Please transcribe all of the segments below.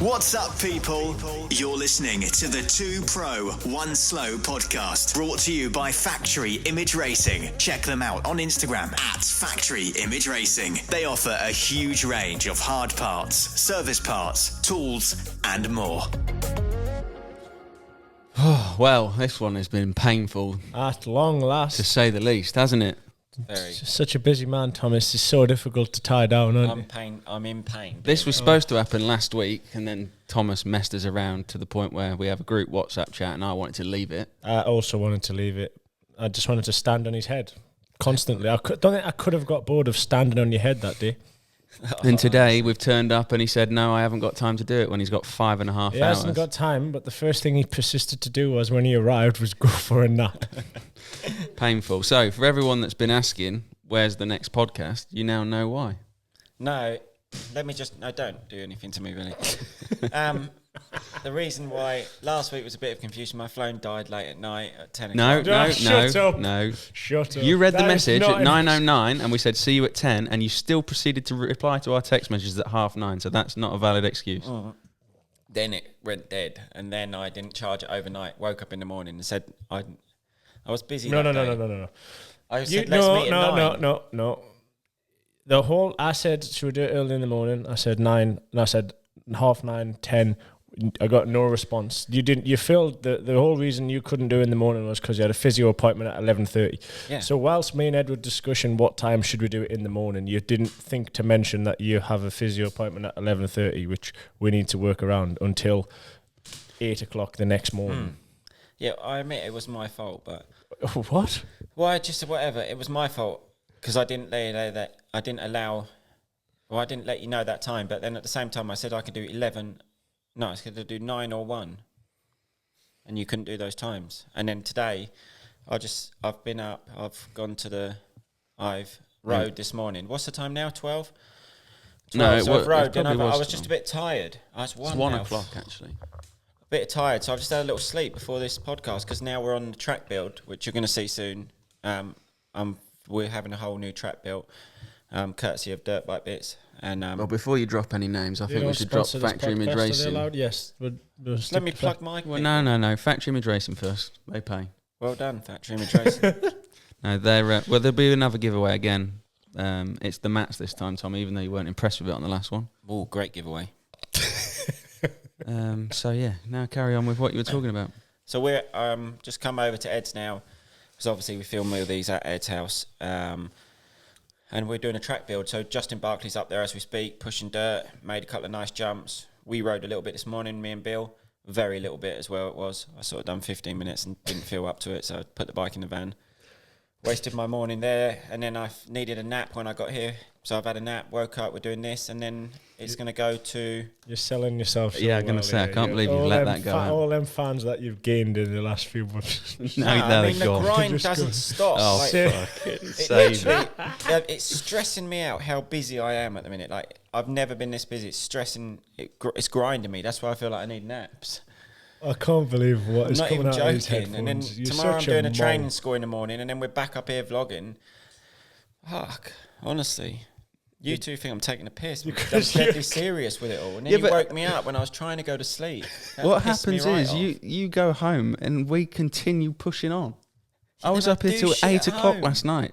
What's up, people? You're listening to the 2 Pro, 1 Slow podcast, brought to you by Factory Image Racing. Check them out on Instagram at Factory Image Racing. They offer a huge range of hard parts, service parts, tools, and more. Oh, well, this one has been painful. At long last. To say the least, hasn't it? Very. Such a busy man, Thomas. It's so difficult to tie down, I'm in pain. This was supposed to happen last week, and then Thomas messed us around to the point where we have a group WhatsApp chat, and I wanted to leave it. I also wanted to leave it. I just wanted to stand on his head constantly. Don't think I could have got bored of standing on your head that day. And today we've turned up and he said, no, I haven't got time to do it, when he's got 5.5 hours. He hasn't got time, but the first thing he persisted to do was, when he arrived, was go for a nap. Painful. So for everyone that's been asking, where's the next podcast, you now know why. No, don't do anything to me, really. The reason why last week was a bit of confusion, my phone died late at night at 10 o'clock. No. Shut up. You read the message at 9:09 and we said, see you at 10, and you still proceeded to reply to our text messages at 9:30, so that's not a valid excuse. Then it went dead, and then I didn't charge it overnight. Woke up in the morning and said I was busy. No. I said, let's meet at 9. No. I said, should we do it early in the morning? I said 9, and I said 9:30, 10. I got no response. You felt the whole reason you couldn't do it in the morning was because you had a physio appointment at 11:30. Yeah. So whilst me and Ed were discussing what time should we do it in the morning, you didn't think to mention that you have a physio appointment at 11:30, which we need to work around until 8 o'clock the next morning. Yeah, I admit it was my fault, but what? Well, just whatever. It was my fault because I didn't let you know that time. But then at the same time, I said I could do 11. No, I was going to do 9 or 1, and you couldn't do those times. And then today, I've been up. I've gone to the rode this morning. What's the time now? 12. No, so I've rode, and I was just a bit tired. It's 1 o'clock actually. A bit tired, so I've just had a little sleep before this podcast because now we're on the track build, which you're going to see soon. We're having a whole new track built, courtesy of Dirtbikebitz. And well, before you drop any names, I think we should drop Factory Image Racing. Yes. Let me plug my... Well, no. Factory Image Racing first. They pay. Well done, Factory Image Racing. No, there'll be another giveaway again. It's the mats this time, Tom, even though you weren't impressed with it on the last one. Oh, great giveaway. So, yeah, now carry on with what you were talking about. So we're just come over to Ed's now, because obviously we film all these at Ed's house. And we're doing a track build. So Justin Barkley's up there as we speak, pushing dirt, made a couple of nice jumps. We rode a little bit this morning, me and Bill. Very little bit as well it was. I sort of done 15 minutes and didn't feel up to it, so I put the bike in the van. Wasted my morning there, and then I needed a nap when I got here. So I've had a nap, woke up, we're doing this, and then it's going to go to... You're selling yourself. Yeah, I'm going to say, I can't believe you've let that go out. All them fans that you've gained in the last few months. The grind doesn't stop. Oh, It's stressing me out how busy I am at the minute. Like, I've never been this busy. It's stressing, it's grinding me. That's why I feel like I need naps. I can't believe what is coming out of these headphones. And then tomorrow I'm doing a training score in the morning, and then we're back up here vlogging. Fuck, honestly. You two think I'm taking a piss. I'm deadly serious with it all. And then you woke me up when I was trying to go to sleep. What happens is you go home and we continue pushing on. I was up here till 8 o'clock last night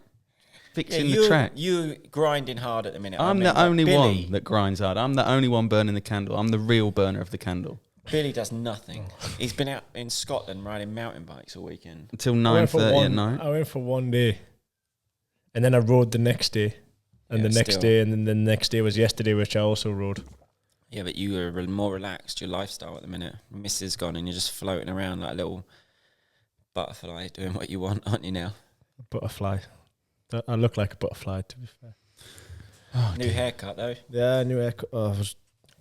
fixing the track. You grinding hard at the minute. I'm the only one that grinds hard. I'm the only one burning the candle. I'm the real burner of the candle. Billy does nothing. He's been out in Scotland riding mountain bikes all weekend. Until 9:30 at night. I went for one day. And then I rode the next day. And the next day, and then the next day was yesterday, which I also rode. Yeah, but you are more relaxed, your lifestyle at the minute. Missus gone and you're just floating around like a little butterfly doing what you want, aren't you now? A butterfly. I look like a butterfly, to be fair. New haircut, though. Yeah, new haircut. Oh,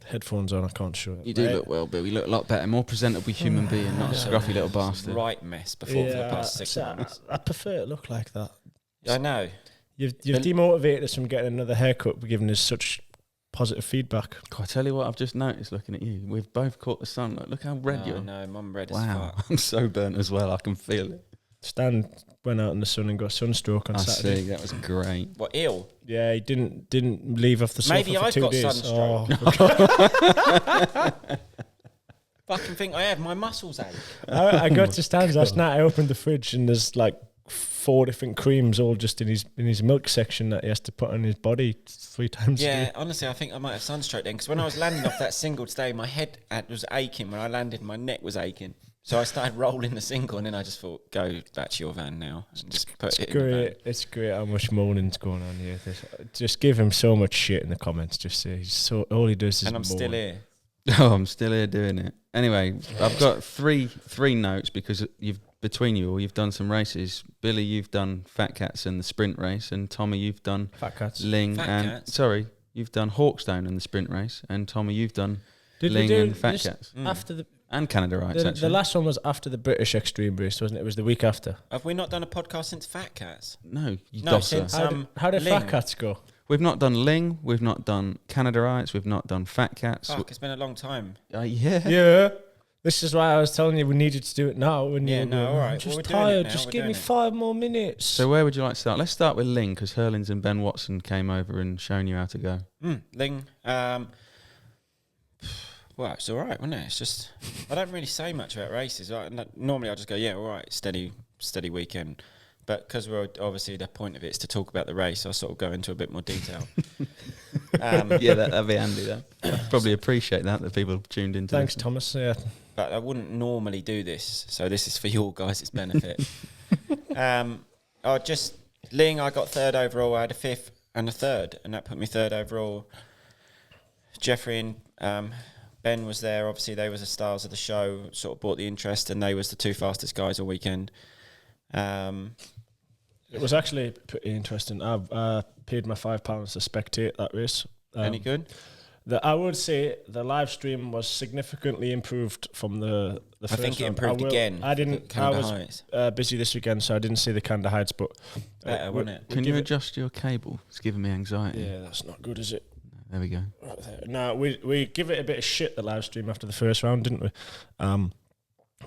headphones on, I can't show it. You do look well, Bill. You look a lot better. More presentable human being, not a scruffy little bastard. Right mess before for the past 6 months. I prefer it look like that. I know. You've demotivated us from getting another haircut, but giving us such positive feedback. God, I tell you what, I've just noticed looking at you. We've both caught the sun. Look how red you are. No, Mum red as fuck. fuck. I'm so burnt as well. I can feel it. Stan went out in the sun and got sunstroke on Saturday. See, that was great. What, ill? Yeah, he didn't leave off the sofa Maybe for I've 2 got days. sunstroke. Oh. Fucking think I have. My muscles ache. I got to Stan's last night. I opened the fridge and there's like 4 different creams all just in his milk section that he has to put on his body 3 times a Yeah, day. honestly, I think I might have sunstroke then. Because when I was landing off that single today, my head was aching. When I landed, my neck was aching. So I started rolling the single, and then I just thought, go back to your van now and just put it in the van. It's great how much moaning's going on here. Just give him so much shit in the comments. Just say all he does is And I'm still moan. here. Oh, I'm still here doing it. Anyway, I've got three notes because between you all, you've done some races. Billy, you've done Fat Cats and the sprint race, and Tommy, you've done Fat Cats. Ling Fat and Cats? you've done Hawkstone and the sprint race, and Tommy, you've done Did we Ling do and Fat this Cats after the and Canada Rights. the Actually, last one was after the British Extreme race, wasn't it? It was the week after. Have we not done a podcast since Fat Cats? no, you No, dosser. since How did Ling. Fat Cats go? We've not done Ling, we've not done Canada Rights, we've not done Fat Cats. Fuck, it's been a long time. Yeah. Yeah. This is why I was telling you we needed to do it now. When Yeah, you were no, going, all right. I'm just Well, we're doing it tired. now, Just we're give me doing it. 5 more minutes. So where would you like to start? Let's start with Ling because Hurlins and Ben Watson came over and shown you how to go. Ling. Well, it's all right, wasn't it? It's just I don't really say much about races. Normally, I just go, yeah, all right, steady weekend. But because we're obviously the point of it is to talk about the race, I sort of go into a bit more detail. Yeah, that'd be handy. Then probably appreciate that people tuned into. Thanks, this. Thomas. Yeah. But I wouldn't normally do this, so this is for your guys' benefit. Ling, I got 3rd overall. I had a 5th and a 3rd, and that put me 3rd overall. Jeffrey and Ben was there. Obviously, they were the stars of the show. Sort of brought the interest, and they was the 2 fastest guys all weekend. It was actually pretty interesting. I paid my £5 to spectate that race. Any good? I would say the live stream was significantly improved from the I first think it round. improved again. I didn't. I Canada was Heights. busy this weekend, so I didn't see the Canada Heights. But Better, wasn't it? Can you adjust your cable? It's giving me anxiety. Yeah, that's not good, is it? There we go. Right there. No, we give it a bit of shit, the live stream, after the first round, didn't we?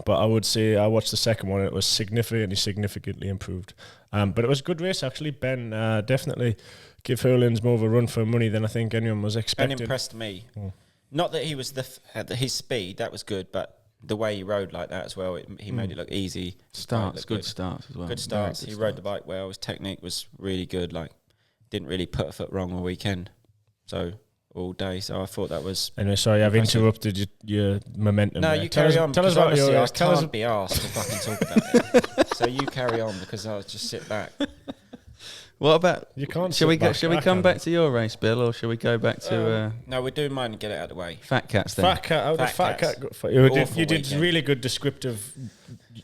But I would say I watched the second one and it was significantly improved. But it was a good race, actually. Ben definitely give Hurlins more of a run for money than I think anyone was expecting. Ben impressed me. Not that he was at his speed, that was good, but the way he rode like that as well, he made it look easy. Starts, Good starts as well. Good starts. He rode the bike well. His technique was really good. Like, didn't really put a foot wrong all weekend. So, all day. So, I thought that was... Anyway, sorry, I've impressive. interrupted your momentum. No, there. you carry on. Tell us about honestly, your... I can't be asked to fucking talk about it. So, you carry on because I'll just sit back. What about? You can't. Shall we sit back. Shall we I come can. back to your race, Bill, or shall we go back to No, we're doing mine and get it out of the way. Fat Cats then? Fat Cat. How did Fat Fat Cats. Cat go for you? Awful You did weekend. really good descriptive.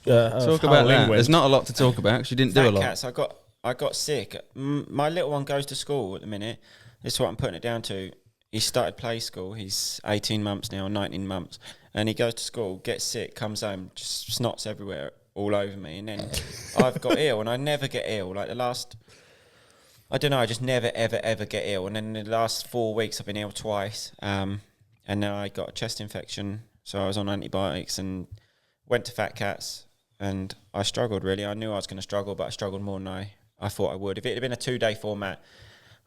Talk about that. There's not a lot to talk about because you didn't do a Fat lot. Cats, I got sick. My little one goes to school at the minute. This is what I'm putting it down to. He started play school. He's 18 months now, 19 months. And he goes to school, gets sick, comes home, just snots everywhere, all over me. And then I've got ill, and I never get ill. Like the last... I don't know, I just never, ever, ever get ill. And then the last 4 weeks, I've been ill twice. And then I got a chest infection, so I was on antibiotics and went to Fat Cats. And I struggled, really. I knew I was going to struggle, but I struggled more than I thought I would. If it had been a 2-day format,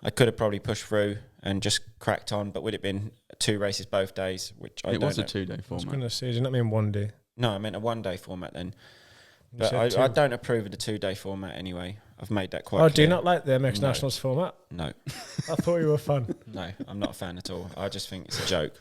I could have probably pushed through and just cracked on. But would it have been 2 races both days, which I It don't was a know. 2-day I was format. going to say, doesn't that mean 1 day? No, I meant a 1-day format then. You But said I 2. don't approve of the 2-day format anyway. I've made that quite Oh, clear. do you not like the MX No. Nationals format? No. I thought you were fun. No, I'm not a fan at all. I just think it's a joke.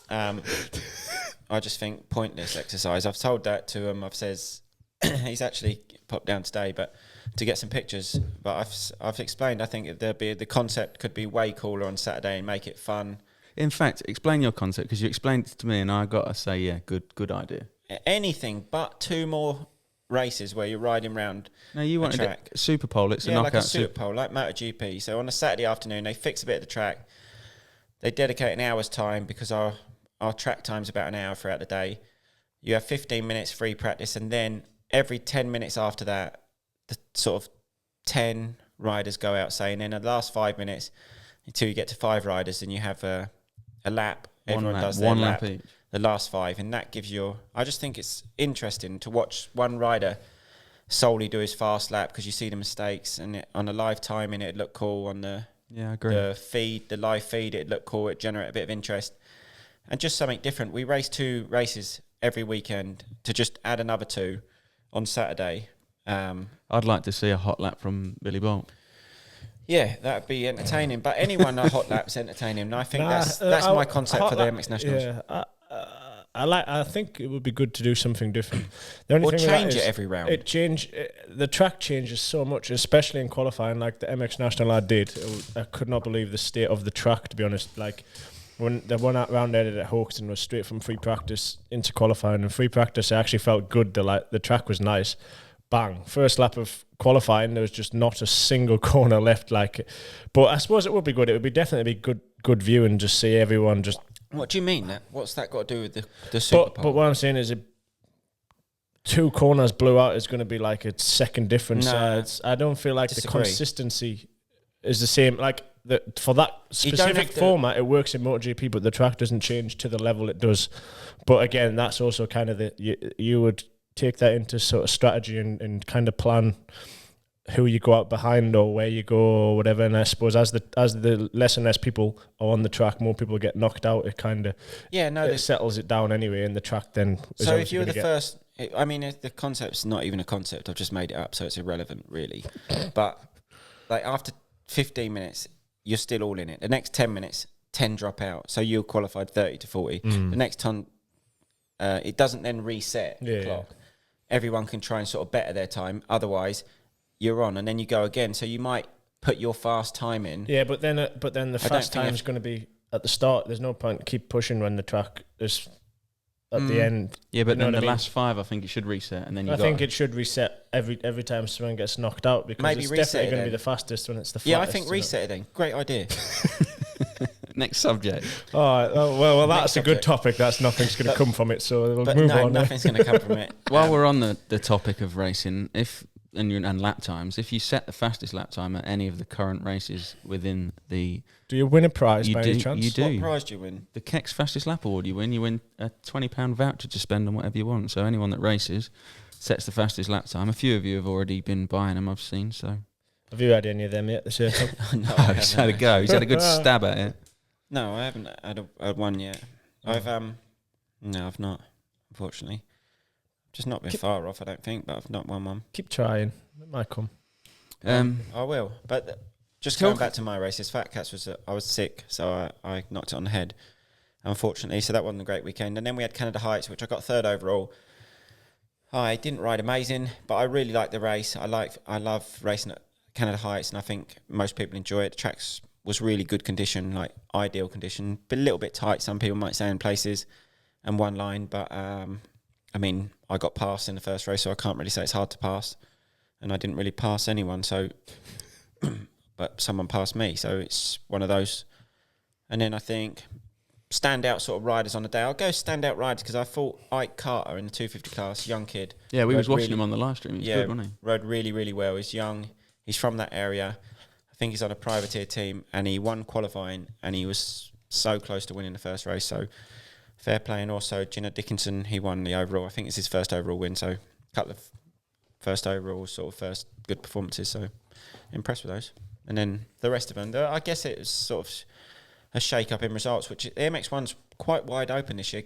I just think pointless exercise. I've told that to him. I've says he's actually popped down today, but to get some pictures. But I've explained. I think the concept could be way cooler on Saturday and make it fun. In fact, explain your concept because you explained it to me, and I got to say, yeah, good idea. Anything but 2 more races where you're riding round. No, you wanted track. a Super Pole. It's a Yeah, like knockout a Super Pole, like MotoGP. So on a Saturday afternoon, they fix a bit of the track. They dedicate an hour's time because our track time's about an hour throughout the day. You have 15 minutes free practice, and then every 10 minutes after that, the sort of 10 riders go out saying, in the last 5 minutes until you get to 5 riders, and you have a lap. Everyone does their one lap each. the last 5, and that gives you. I just think it's interesting to watch one rider solely do his fast lap because you see the mistakes, and on a live timing it'd look cool. On the I agree. the live feed, it'd look cool. It generate a bit of interest, and just something different. We race 2 races every weekend to just add another 2 on Saturday. I'd like to see a hot lap from Billy Bolt. Yeah, that'd be entertaining. But anyone a hot lap's entertaining. And I think that's my concept for the MX Nationals. Yeah, I think it would be good to do something different. The only Or thing change it every round. The track changes so much, especially in qualifying. Like the MX National I did, I could not believe the state of the track. To be honest, like when the one out round there at Hoxton was straight from free practice into qualifying. And free practice, I actually felt good. The track was nice. Bang! First lap of qualifying, there was just not a single corner left. But I suppose it would be good. It would be definitely be good view and just see everyone just. What do you mean? What's that got to do with the Super Bowl? But what I'm saying is, 2 corners blew out is going to be like a second difference. No, I don't feel like disagree. the consistency is the same. Like for that specific format, it works in MotoGP, but the track doesn't change to the level it does. But again, that's also kind of you would take that into sort of strategy and kind of plan who you go out behind or where you go or whatever. And I suppose as the less and less people are on the track, more people get knocked out. It kind of it settles it down anyway. And the track then. So if you were the first, I mean, the concept's not even a concept. I've just made it up, so it's irrelevant, really. But like after 15 minutes, you're still all in it. The next 10 minutes, 10 drop out. So you're qualified 30 to 40. The next ton, it doesn't then reset the clock. Everyone can try and sort of better their time. Otherwise, you're on, and then you go again. So you might put your fast time in. Yeah, but then the fast time is going to be at the start. There's no point keep pushing when the track is at the end. Yeah, but then the last 5, I think it should reset, and then I think it should reset every time someone gets knocked out because maybe it's definitely going to be the fastest when it's the fastest. Yeah, I think reset it then. Great idea. Next subject. All right. Well, that's a good topic. Nothing's going to come from it, so we'll move on. Nothing's going to come from it. While we're on the topic of racing, and lap times, if you set the fastest lap time at any of the current races within the... Do you win a prize by any chance? You do. What prize do you win? The Keck's Fastest Lap Award you win a £20 voucher to spend on whatever you want. So anyone that races sets the fastest lap time. A few of you have already been buying them, I've seen, so... Have you had any of them yet this year? No, he's had a go. He's had a good stab at it. No, I haven't had one yet. No, I've not, unfortunately. Just not been far off, I don't think, but I've not won one. Keep trying. It might come. I will. But just going back to my races, Fat Cats I was sick, so I knocked it on the head, unfortunately. So that wasn't a great weekend. And then we had Canada Heights, which I got 3rd overall. I didn't ride amazing, but I really liked the race. I love racing at Canada Heights, and I think most people enjoy it. The tracks was really good condition, like ideal condition, but a little bit tight, some people might say, in places, and one line. But I mean, I got passed in the first race, so I can't really say it's hard to pass, and I didn't really pass anyone. So, but someone passed me, so it's one of those. And then I think standout sort of riders on the day. I'll go standout riders because I thought Ike Carter in the 250 class, young kid. Yeah, we was watching him on the live stream. He's good, wasn't he? Rode really, really well. He's young. He's from that area. I think he's on a privateer team, and he won qualifying, and he was so close to winning the first race. So fair play. And also Gina Dickinson, he won the overall. I think it's his first overall win. So a couple of first overall, sort of first good performances. So impressed with those. And then the rest of them, I guess it was sort of a shake-up in results, which the MX1's quite wide open this year.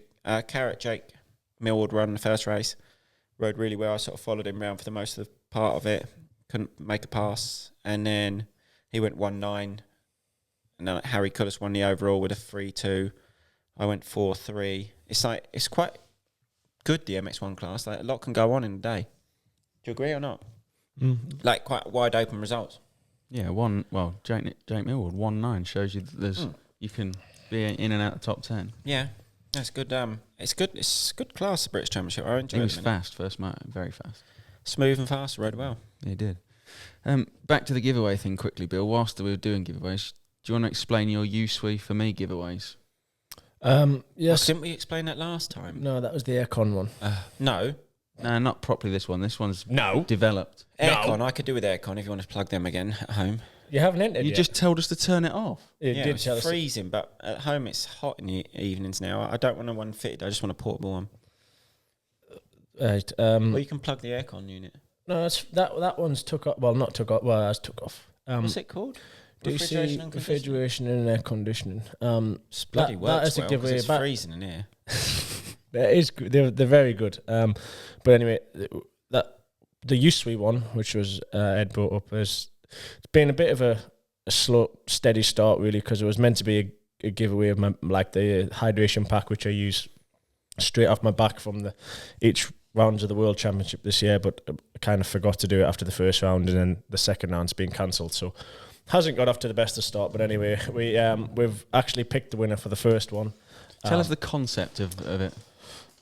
Carrot Jake Millward won the first race, rode really well. I sort of followed him around for the most of the part of it. Couldn't make a pass. And then he went 1-9. And then Harry Cullis won the overall with a 3-2. I went 4-3. It's quite good, the MX1 class. Like, a lot can go on in a day. Do you agree or not? Like, quite wide open results. Yeah, Jake Millward 1-9 shows you that you can be in and out of the top 10. Yeah, that's good. It's good. It's good class, the British Championship. I enjoyed it. He was fast first motor, very fast. Smooth and fast, rode well. Yeah, he did. Back to the giveaway thing quickly, Bill. Whilst we were doing giveaways, do you want to explain your USWE for me giveaways? Yes. Didn't we explain that last time? No, that was the aircon one. No. No, not properly this one. This one's No. developed. Aircon, I could do with aircon if you want to plug them again at home. You haven't entered You yet? just told us to turn it off. You Yeah, did it's tell us. freezing, but at home it's hot in the evenings now. I don't want one fitted. I just want a portable one. Right, Or you can plug the aircon unit. no, that one's took off. Well, not took off. Well, that's took off. What's it called? DC refrigeration and air conditioning. It's bloody that works is a well 'cause giveaway. it's freezing in here. That is good. They're very good. But anyway, that the Usui one, which was Ed brought up, it's been a bit of a slow, steady start really, because it was meant to be a giveaway of my the hydration pack, which I use straight off my back from each rounds of the World Championship this year. But I kind of forgot to do it after the first round, and then the second round's been cancelled. So hasn't got off to the best of start. But anyway, we've actually picked the winner for the first one. Tell us the concept of it.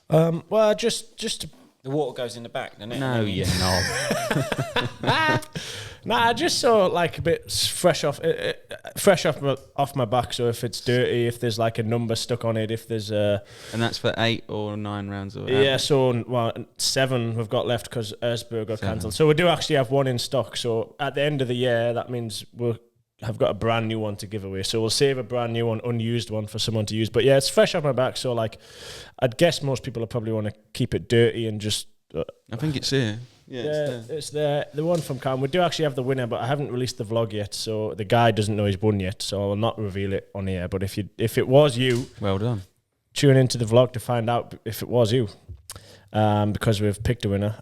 Well, just The water goes in the back, doesn't it? No, And then you knob. Nah, just so like a bit fresh off my back. So if it's dirty, if there's like a number stuck on it, if there's And that's for 8 or 9 rounds. Or yeah, so 7 we've got left because Erzberg got cancelled. So we do actually have one in stock. So at the end of the year, that means we'll have got a brand new one to give away. So we'll save a brand new one, unused one for someone to use. But yeah, it's fresh off my back. So like, I'd guess most people will probably want to keep it dirty and just. I think it's here. Yeah, It's the one from Cam. We do actually have the winner, but I haven't released the vlog yet, so the guy doesn't know he's won yet. So I will not reveal it on air. But if it was you, well done. tune into the vlog to find out if it was you, because we've picked a winner.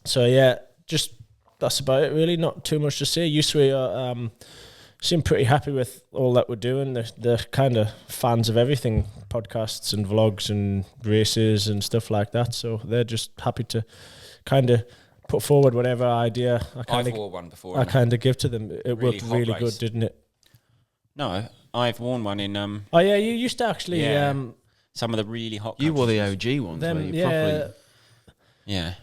So yeah, just that's about it really. Not too much to say. Usui seem pretty happy with all that we're doing. They're kind of fans of everything, podcasts and vlogs and races and stuff like that. So they're just happy to kind of put forward whatever idea I've worn one before. I kind of give to them. It really worked hot really race. good, didn't it? No, I've worn one in Oh yeah, you used to actually. Yeah. some of the really hot. You wore the countries. OG ones. Them, where you yeah. properly. Yeah,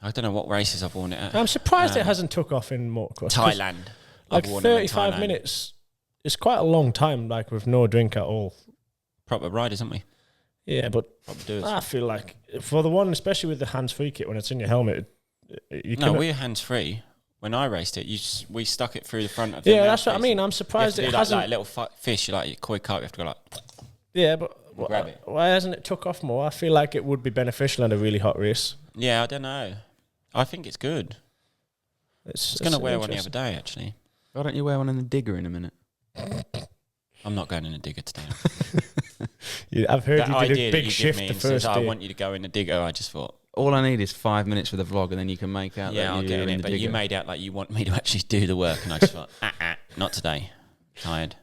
I don't know what races I've worn it at. I'm surprised it hasn't took off in motocross. 'cause Thailand. Like I've worn them in 35 Thailand. minutes. It's quite a long time, like with no drink at all. Proper riders, aren't we? Yeah, but Proper doers. I feel like for the one, especially with the hands-free kit, when it's in your helmet, you No, can. we're hands free. When I raced it, we stuck it through the front of the Yeah, that's what I mouthpiece. mean. I'm You have surprised to it do hasn't. like a little fish, like your koi carp. You have to go like. Yeah, but grab it. why hasn't it took off more? I feel like it would be beneficial in a really hot race. Yeah, I don't know. I think it's good. I was going to wear one the other day, actually. Why don't you wear one in the digger in a minute? I'm not going in a digger today. I've heard That you did idea a that big you give shift me the and says, first I day. want you to go in the digger, I just thought, All I need is 5 minutes for the vlog, and then you can make out. yeah, that I'll you're get in in it. the But you digger. made out like you want me to actually do the work, and I just thought, not today. Tired.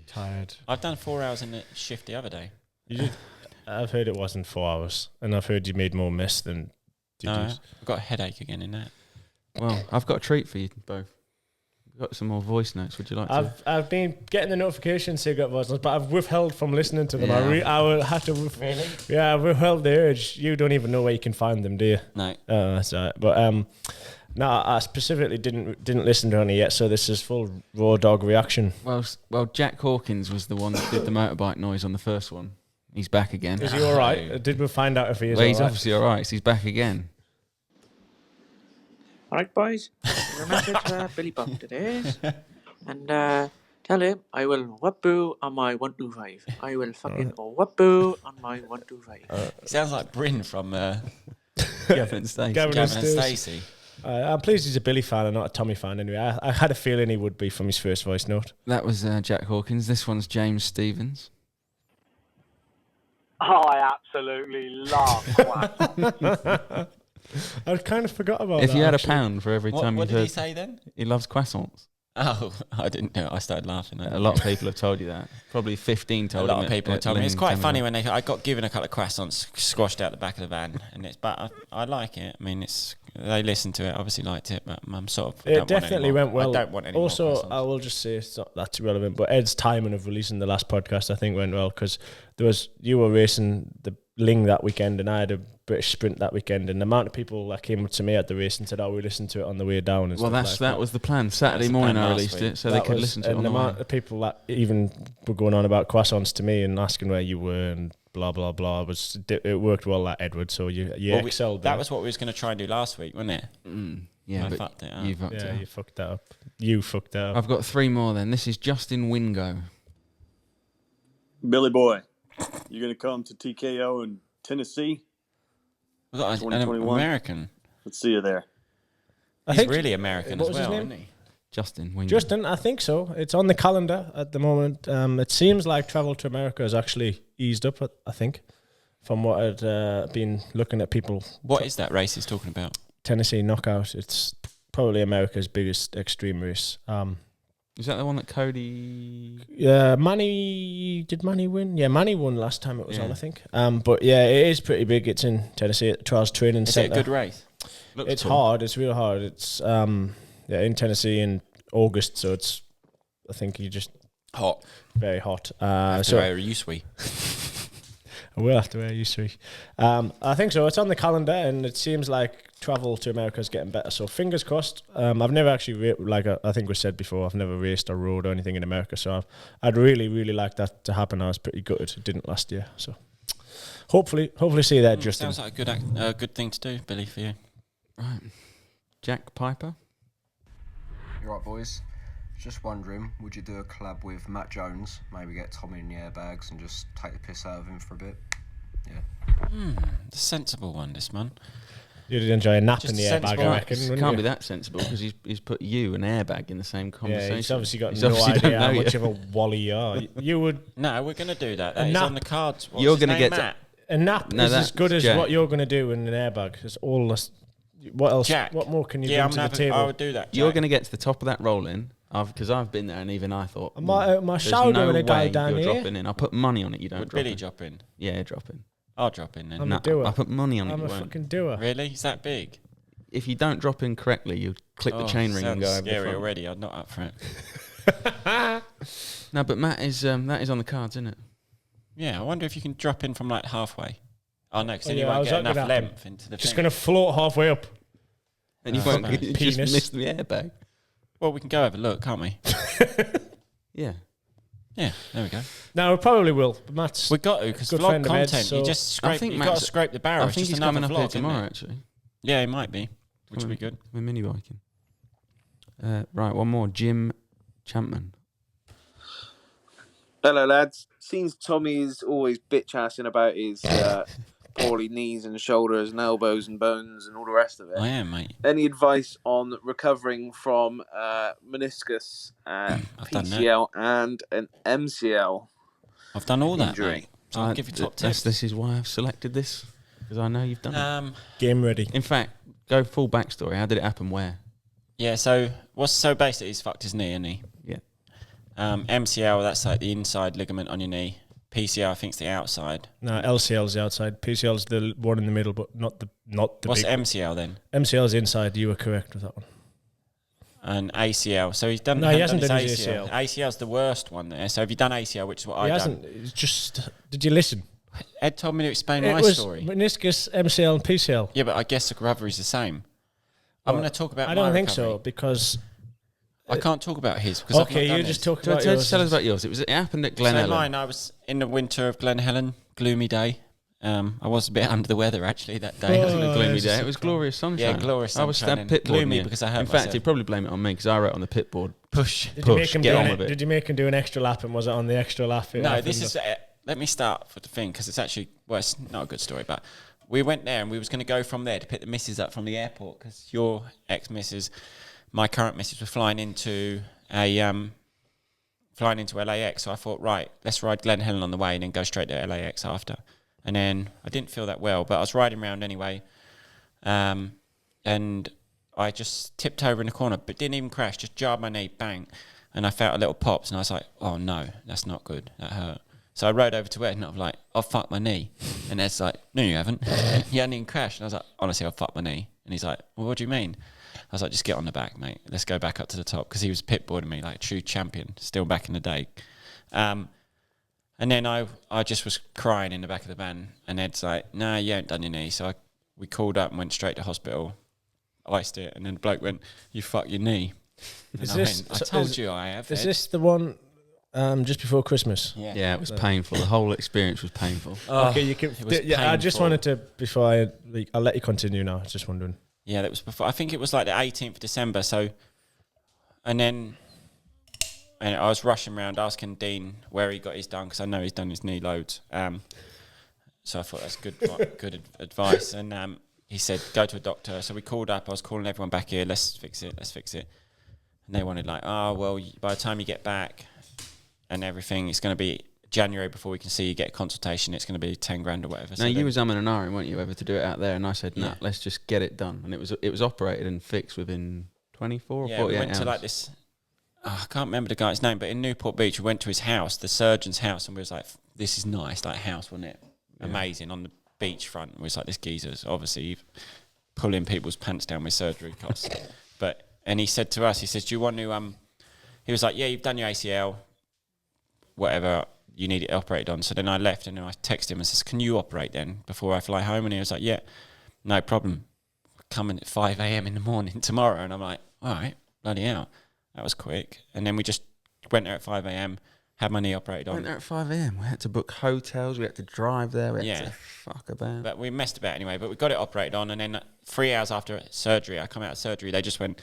Tired. I've done 4 hours in the shift the other day. You did. I've heard it wasn't 4 hours, and I've heard you made more mess than did No, you. I've got a headache again in that. Well, I've got a treat for you both. I've got some more voice notes. Would you like to? I've been getting the notifications saying got voice notes, but I've withheld from listening to them. Yeah. I will have to. Really? Yeah, I've withheld the urge. You don't even know where you can find them, do you? No. Oh, that's all right. But no, I specifically didn't listen to any yet, so this is full raw dog reaction. Well, Jack Hawkins was the one that did the motorbike noise on the first one. He's back again. Is he all right? Did we find out if he is Well, all he's right? obviously all right. So he's back again. All right, boys. Remember to Billy Buck today, and tell him I will whoop-boo on my 125. I will fucking whoop-boo on my 125. Sounds like Bryn from Gavin and Stacey. Gavin Gavin and Stacey. Stacey. I'm pleased he's a Billy fan and not a Tommy fan anyway. I had a feeling he would be from his first voice note. That was Jack Hawkins. This one's James Stevens. Oh, I absolutely love croissants. I kind of forgot about If that. you had actually. £1 for every time What you did he heard, say then? he loves croissants. Oh, I didn't know. I started laughing. A lot of people have told you that. Probably 15 A told lot him of people at have told me. It's Leamington quite Terminal. funny when I got given a couple of croissants squashed out the back of the van, but I like it. I mean, they listened to it, obviously liked it, but I'm sort of. It definitely went well. I don't want any more Also, croissants. I will just say it's not that's irrelevant, but Ed's timing of releasing the last podcast I think went well because you were racing the Ling that weekend and I had a British Sprint that weekend, and the amount of people that came to me at the race and said, "Oh, we listened to it on the way down." And Well, stuff that like was the plan. Saturday the morning plan I last released week. it, so That they could was- listen to it on and the the way. amount of people that even were going on about croissants to me and asking where you were and blah blah blah it worked well, that Edward. So you Well, excelled. that there. was what we was going to try and do last week, wasn't it? Yeah, I but fucked it up. you fucked it Yeah, up. you fucked that up. You fucked that up. I've got 3 more then. This is Justin Wingo. Billy Boy, you going to come to TKO in Tennessee? We've got an 2021. American. Let's see you there. I He's think- really American what as was his well, name? isn't he? Justin Wingo. Justin, I think so. It's on the calendar at the moment. It seems like travel to America has actually eased up, I think, from what I'd been looking at people. What is that race he's talking about? Tennessee Knockout. It's probably America's biggest extreme race. Is that the one that Cody... Yeah, did Manny win? Yeah, Manny won last time it was Yeah. on, I think. But yeah, it is pretty big. It's in Tennessee at the Trials Training Is it Center. a good race? Looks It's cool. hard. It's real hard. It's in Tennessee in August, so it's I think you just Hot. very hot. So where are you, sweet? I will have to wear U3. I think so. It's on the calendar, and it seems like travel to America is getting better. So fingers crossed. I've never actually, I think we said before, I've never raced or rode or anything in America. So I'd really, really like that to happen. I was pretty gutted it didn't last year. So hopefully see that, Justin. Sounds like a good thing to do, Billy, for you. Right. Jack Piper. You right, boys? Just wondering, would you do a collab with Matt Jones? Maybe get Tommy in the airbags and just take the piss out of him for a bit? Yeah. The sensible one, this man. You'd enjoy a nap Just in the a airbag, sensible- I Right, reckon. it wouldn't can't you? be that sensible because he's put you and airbag in the same conversation. Yeah, he's obviously got He's no obviously don't idea how know much you. of a wally you are. You would No, we're going to do that. That A is nap. on the cards. What's You're his gonna name, get to- Matt? a nap No, is as that's good as Jack. what you're going to do in an airbag. It's all this. What else? Jack. What more can you Yeah, bring to the I table? would do that. You're Jack. going to get to the top of that rolling because I've been there and even I thought, Am I out my there's shoulder no with a guy way down you're here? dropping in. I'll put money on it. You don't Would drop Billy in. drop in? Yeah, drop in. I'll drop in then. I'm No, a doer. I'll put money on it. I'm You a won't. fucking doer. Really? Is that big? If you don't drop in correctly, you click the chain ring and go over sounds the scary front. already. I'm not up for it. No, but Matt is that is on the cards, isn't it? Yeah, I wonder if you can drop in from like halfway. Oh no, because then Oh, you yeah, won't how's get that enough gonna happen? length into the Just thing. going to float halfway up. And you Oh, won't nice. you just Penis. miss the airbag. Well, we can go have a look, can't we? Yeah. Yeah, there we go. No, we probably will. But Matt's We got to because Good vlog friend of Ed's, content. so- You just scrape. think You got to Matt's- scrape the barrel. I It's think just he's another coming up vlog, here isn't tomorrow, it? actually. Yeah, it might be, which would be good. We're mini biking. Right, one more. Jim Champman. Hello, lads. Seems Tommy's always bitch-assing about his poorly knees and shoulders and elbows and bones and all the rest of it. I am, mate. Any advice on recovering from meniscus, I've done that. PCL, and an MCL? I've done all that, Injury. mate. So I'll give you top tips. This is why I've selected this because I know you've done it. game ready. In fact, go full backstory. How did it happen? Where? Yeah. So basically he's fucked his knee, isn't he? Yeah. MCL, that's like the inside ligament on your knee. PCL, I think, is the outside. No, LCL's the outside. PCL's the one in the middle, but not the What's big. MCL then? MCL's inside. You were correct with that one. And ACL. So he's done. No, he hasn't hasn't done done his ACL. ACL's the worst one there. So have you done ACL, which is what He I've hasn't. done? It's just. Did you listen? Ed told me to explain It my was story. meniscus, MCL, and PCL. Yeah, but I guess the recovery is the same. I'm going to talk about. I don't my think recovery. so because. I can't talk about his because Okay, you just talk about Tell yours. us about yours. It happened at Glen So Ellen. mine, I was in the winter of Glen Helen, gloomy day. I was a bit under the weather actually that day. It wasn't a gloomy it's day. just It was glorious sunshine. Yeah, glorious I was sunshine stabbed and pit gloomy boarding because I hurt In fact, myself. he'd probably blame it on me because I wrote on the pit board. Push. Did you make Push, him get do on an, with it. Did you make him do an extra lap, and was it on the extra lap? No, this is. Let me start for the thing because it's actually it's not a good story, but we went there and we was going to go from there to pick the missus up from the airport because your ex-missus, my current missus, was flying into LAX. So I thought, right, let's ride Glen Helen on the way and then go straight to LAX after. And then I didn't feel that well, but I was riding around anyway, and I just tipped over in the corner, but didn't even crash. Just jarred my knee, bang, and I felt a little pops, and I was like, "Oh no, that's not good. That hurt." So I rode over to Ed, and I was like, "I've fucked my knee," and Ed's like, "No, you haven't. You hadn't even crashed." And I was like, "Honestly, I've fucked my knee," and he's like, "Well, what do you mean?" I was like, "Just get on the back, mate. Let's go back up to the top," because he was pitboarding me like true champion, still back in the day. And then I just was crying in the back of the van, and Ed's like, "Nah, you ain't done your knee." So we called up and went straight to hospital, iced it, and then the bloke went, "You fucked your knee." And Is I this- went, I so told is- you I have. Is Ed." this the one just before Christmas? Yeah. Yeah, it was painful. The whole experience was painful. Okay, you can. it was I just painful. wanted to before I'll let you continue now. I was just wondering. Yeah, that was before. I think it was like the 18th of December. So, and I was rushing around asking Dean where he got his done because I know he's done his knee loads. So I thought that's good advice. And he said, go to a doctor. So we called up. I was calling everyone back here. Let's fix it. And they wanted like, oh, well, by the time you get back and everything, it's going to be January before we can see you get a consultation. It's going to be 10 grand or whatever. No, you was umming and ahhing, weren't you, whether to do it out there? And I said, no, let's just get it done. And it was operated and fixed within 24 or 48 hours. Yeah, we went to like this, I can't remember the guy's name, but in Newport Beach, we went to his house, the surgeon's house, and we was like, this is nice, like house, wasn't it? Yeah. Amazing, on the beachfront. We was like, this geezer's obviously pulling people's pants down with surgery costs. And he said to us, he says, do you want to, he was like, yeah, you've done your ACL, whatever, you need it operated on. So then I left and then I texted him and says, can you operate then before I fly home? And he was like, yeah, no problem. Coming at 5 a.m. in the morning tomorrow. And I'm like, all right, bloody hell. That was quick. And then we just went there at 5 a.m., had my knee operated on. Went there at 5 a.m. We had to book hotels. We had to drive there. We had to fuck about. But we messed about anyway. But we got it operated on. And then 3 hours after surgery, I come out of surgery, they just went,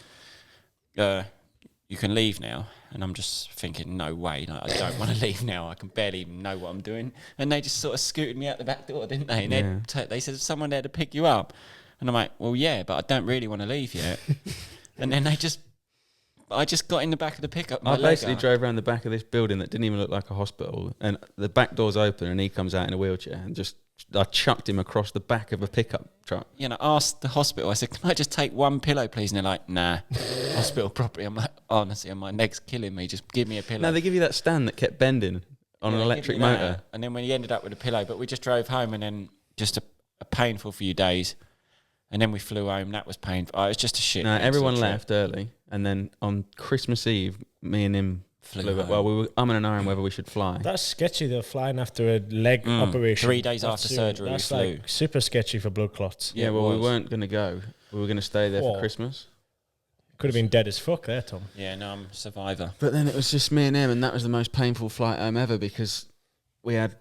you can leave now. And I'm just thinking, no way. Like, I don't want to leave now. I can barely even know what I'm doing. And they just sort of scooted me out the back door, didn't they? And they said, someone there to pick you up. And I'm like, well, yeah, but I don't really want to leave yet. And then I just got in the back of the pickup. I basically drove around the back of this building that didn't even look like a hospital, and the back door's open, and he comes out in a wheelchair, and I chucked him across the back of a pickup truck. You know, I asked the hospital, I said, can I just take one pillow, please? And they're like, nah, hospital property. I'm like, honestly, my leg's killing me. Just give me a pillow. No, they give you that stand that kept bending on an electric motor. And then when he ended up with a pillow, but we just drove home, and then just a painful few days. And then we flew home. That was painful. Oh, it was just a shit. No, everyone left early. And then on Christmas Eve, me and him flew. Well, we were umming and ahhing whether we should fly. That's sketchy, though, flying after a leg operation. 3 days after surgery, that's we flew. like super sketchy for blood clots. Yeah, well, we weren't going to go. We were going to stay there for Christmas. Could have been dead as fuck there, Tom. Yeah, no, I'm a survivor. But then it was just me and him, and that was the most painful flight home ever because we had,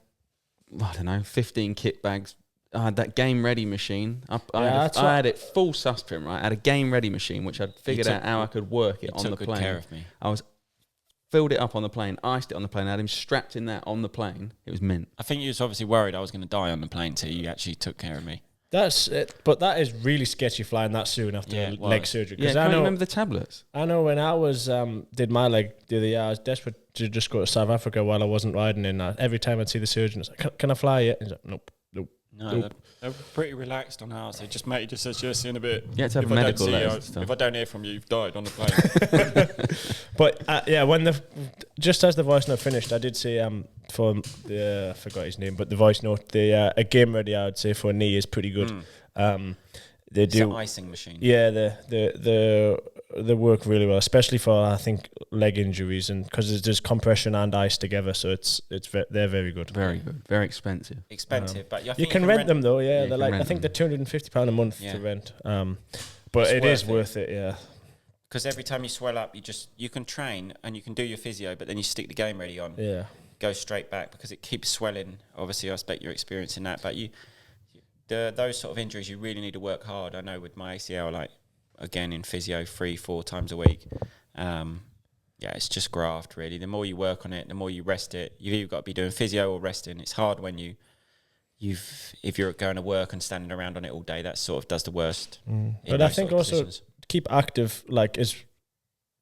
I don't know, 15 kit bags. I had that game ready machine. I had it full sus trim, right? I had a game ready machine, which I'd figured out how I could work it on the plane. Took good care of me. I filled it up on the plane, iced it on the plane, I had him strapped in that on the plane. It was mint. I think you was obviously worried I was going to die on the plane till you actually took care of me. That's it, but that is really sketchy flying that soon after leg surgery. Yeah, can you remember the tablets? I know when I was did my leg the other year, I was desperate to just go to South Africa while I wasn't riding in that. Every time I'd see the surgeon, I was like, can I fly yet? He's like, nope. No, they're pretty relaxed on ours. They just, mate, he just says, yes, in a bit. You have to have medical letters and stuff. If I don't hear from you, you've died on the plane. But when just as the voice note finished, I did say for the I forgot his name, but the voice note, a game ready, I would say for a knee is pretty good. They do. It's an icing machine. Yeah, they work really well, especially for I think leg injuries, and because there's compression and ice together, so they're very good. Very good. Very expensive. But you can rent them though. Yeah, they're like I think they're £250 a month to rent. But it is worth it. Yeah. Because every time you swell up, you can train and you can do your physio, but then you stick the game ready on. Yeah. Go straight back because it keeps swelling. Obviously, I expect you're experiencing that, but those sort of injuries, you really need to work hard. I know with my ACL, like, again, in physio 3-4 times a week, it's just graft, really. The more you work on it, the more you rest it. You've either got to be doing physio or resting. It's hard when if you're going to work and standing around on it all day, that sort of does the worst. But I think also keep active, like, as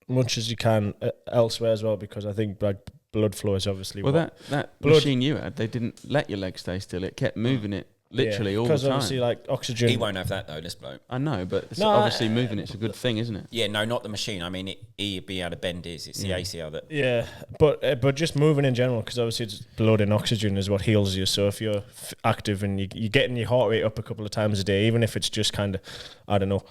much as you can elsewhere as well, because I think, like, blood flow is obviously... Well, that machine you had, they didn't let your leg stay still. It kept moving it. Literally all the time. Because obviously, like, oxygen... He won't have that, though, this bloke. I know, but obviously moving it's a good thing, isn't it? Yeah, no, not the machine. I mean, he'd be able to bend his. It's the ACL that... Yeah, but just moving in general, because obviously it's blood and oxygen is what heals you. So if you're active and you're getting your heart rate up a couple of times a day, even if it's just kind of, I don't know,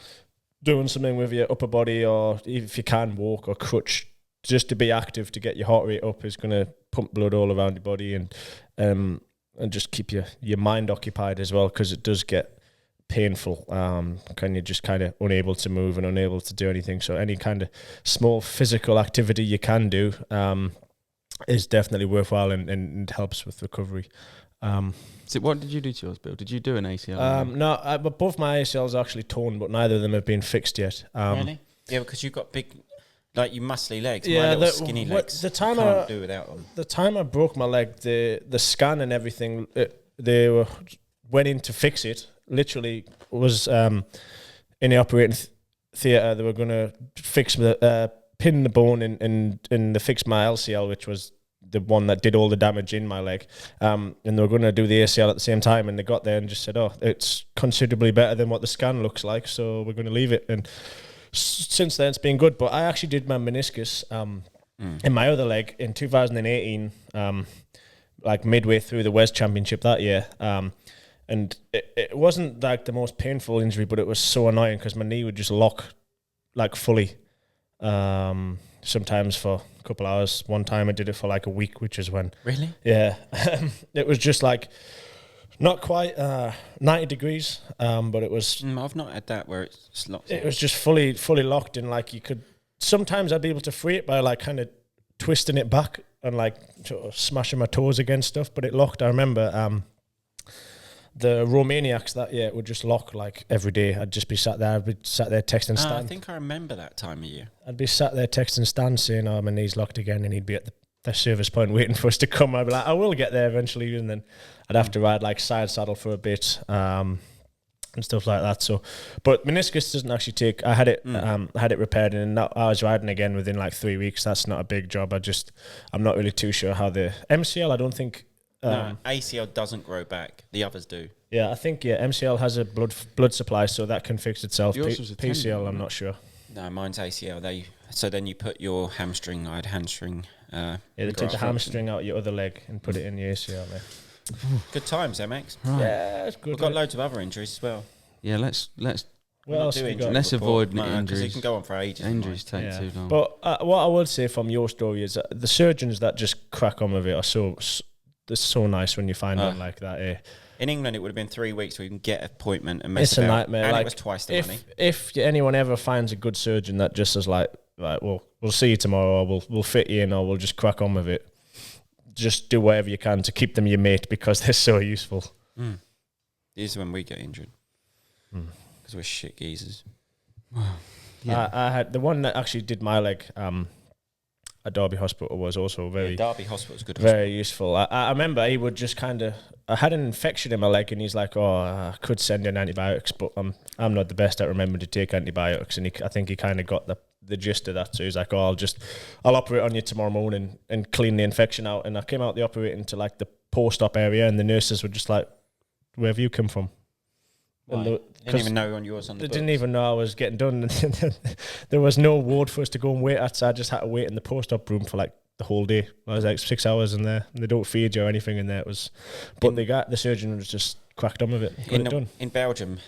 doing something with your upper body, or if you can walk or crutch, just to be active to get your heart rate up is going to pump blood all around your body and just keep your mind occupied as well, because it does get painful. You're just kind of unable to move and unable to do anything. So any kind of small physical activity you can do is definitely worthwhile and helps with recovery. So what did you do to yours, Bill? Did you do an ACL? No, but both my ACLs are actually torn, but neither of them have been fixed yet. Really? Yeah, because you've got big, like you muscly legs. Yeah, my little skinny legs. The time can't do without them. The time I broke my leg, the scan and everything, they went in to fix it. Literally was in the operating theatre. They were going to fix the pin the bone and they fixed my LCL, which was the one that did all the damage in my leg, and they were going to do the ACL at the same time, and they got there and just said, oh, it's considerably better than what the scan looks like, so we're going to leave it. And since then it's been good. But I actually did my meniscus in my other leg in 2018, like midway through the West Championship that year, and it wasn't like the most painful injury, but it was so annoying because my knee would just lock like fully, sometimes for a couple hours. One time I did it for like a week, which is when... Really? Yeah. It was just like not quite 90 degrees, but it was... I've not had that where it's locked. It was just fully locked in. Like you could... Sometimes I'd be able to free it by like kind of twisting it back and like sort of smashing my toes against stuff, but it locked. I remember the Romaniacs that year would just lock like every day. I'd just be sat there. I'd be sat there texting Stan. I think I remember that time of year. I'd be sat there texting Stan saying, "Oh, my knee's locked again," and he'd be at the service point waiting for us to come. I'd be like, "I will get there eventually," and then I'd have to ride like side saddle for a bit and stuff like that. So, but meniscus doesn't actually take. I had it repaired, and I was riding again within like 3 weeks. That's not a big job. I'm not really too sure how the MCL. I don't think. No, ACL doesn't grow back. The others do. Yeah, I think MCL has a blood supply, so that can fix itself. Yours was a PCL, tendon, I'm not sure. No, mine's ACL. So then you put your hamstring. I had hamstring. They took the hamstring out your other leg and put it in your ACL there. Good times, MX. Right. Yeah, it's good. We've got loads of other injuries as well. Yeah, let's What else we got? Let's avoid injuries. Because it can go on for ages. Injuries take too long. But what I would say from your story is that the surgeons that just crack on with it are so nice when you find one like that. Eh? In England, it would have been 3 weeks where you can get an appointment and mess It's about. a nightmare. And like, it was twice the money. If anyone ever finds a good surgeon that just is like, well, we'll see you tomorrow, or we'll fit you in, or we'll just crack on with it. Just do whatever you can to keep them your mate because they're so useful. This is when we get injured because we're shit geezers. Yeah. I had the one that actually did my leg at Derby Hospital was also very Derby Hospital's good. Very useful. I remember he would just kind of... I had an infection in my leg and he's like, oh, I could send in antibiotics, but I'm not the best at remembering to take antibiotics. And I think he kind of got the gist of that. So he's like, oh, I'll operate on you tomorrow morning and clean the infection out. And I came out the operating to like the post-op area and the nurses were just like, where have you come from? Why? They didn't even know on yours on the They books. didn't even know I was getting done. There was no ward for us to go and wait at, so I just had to wait in the post-op room for like the whole day. I was like 6 hours in there, and they don't feed you or anything in there. It was, but the surgeon was just cracked on with it. Got it done. In Belgium,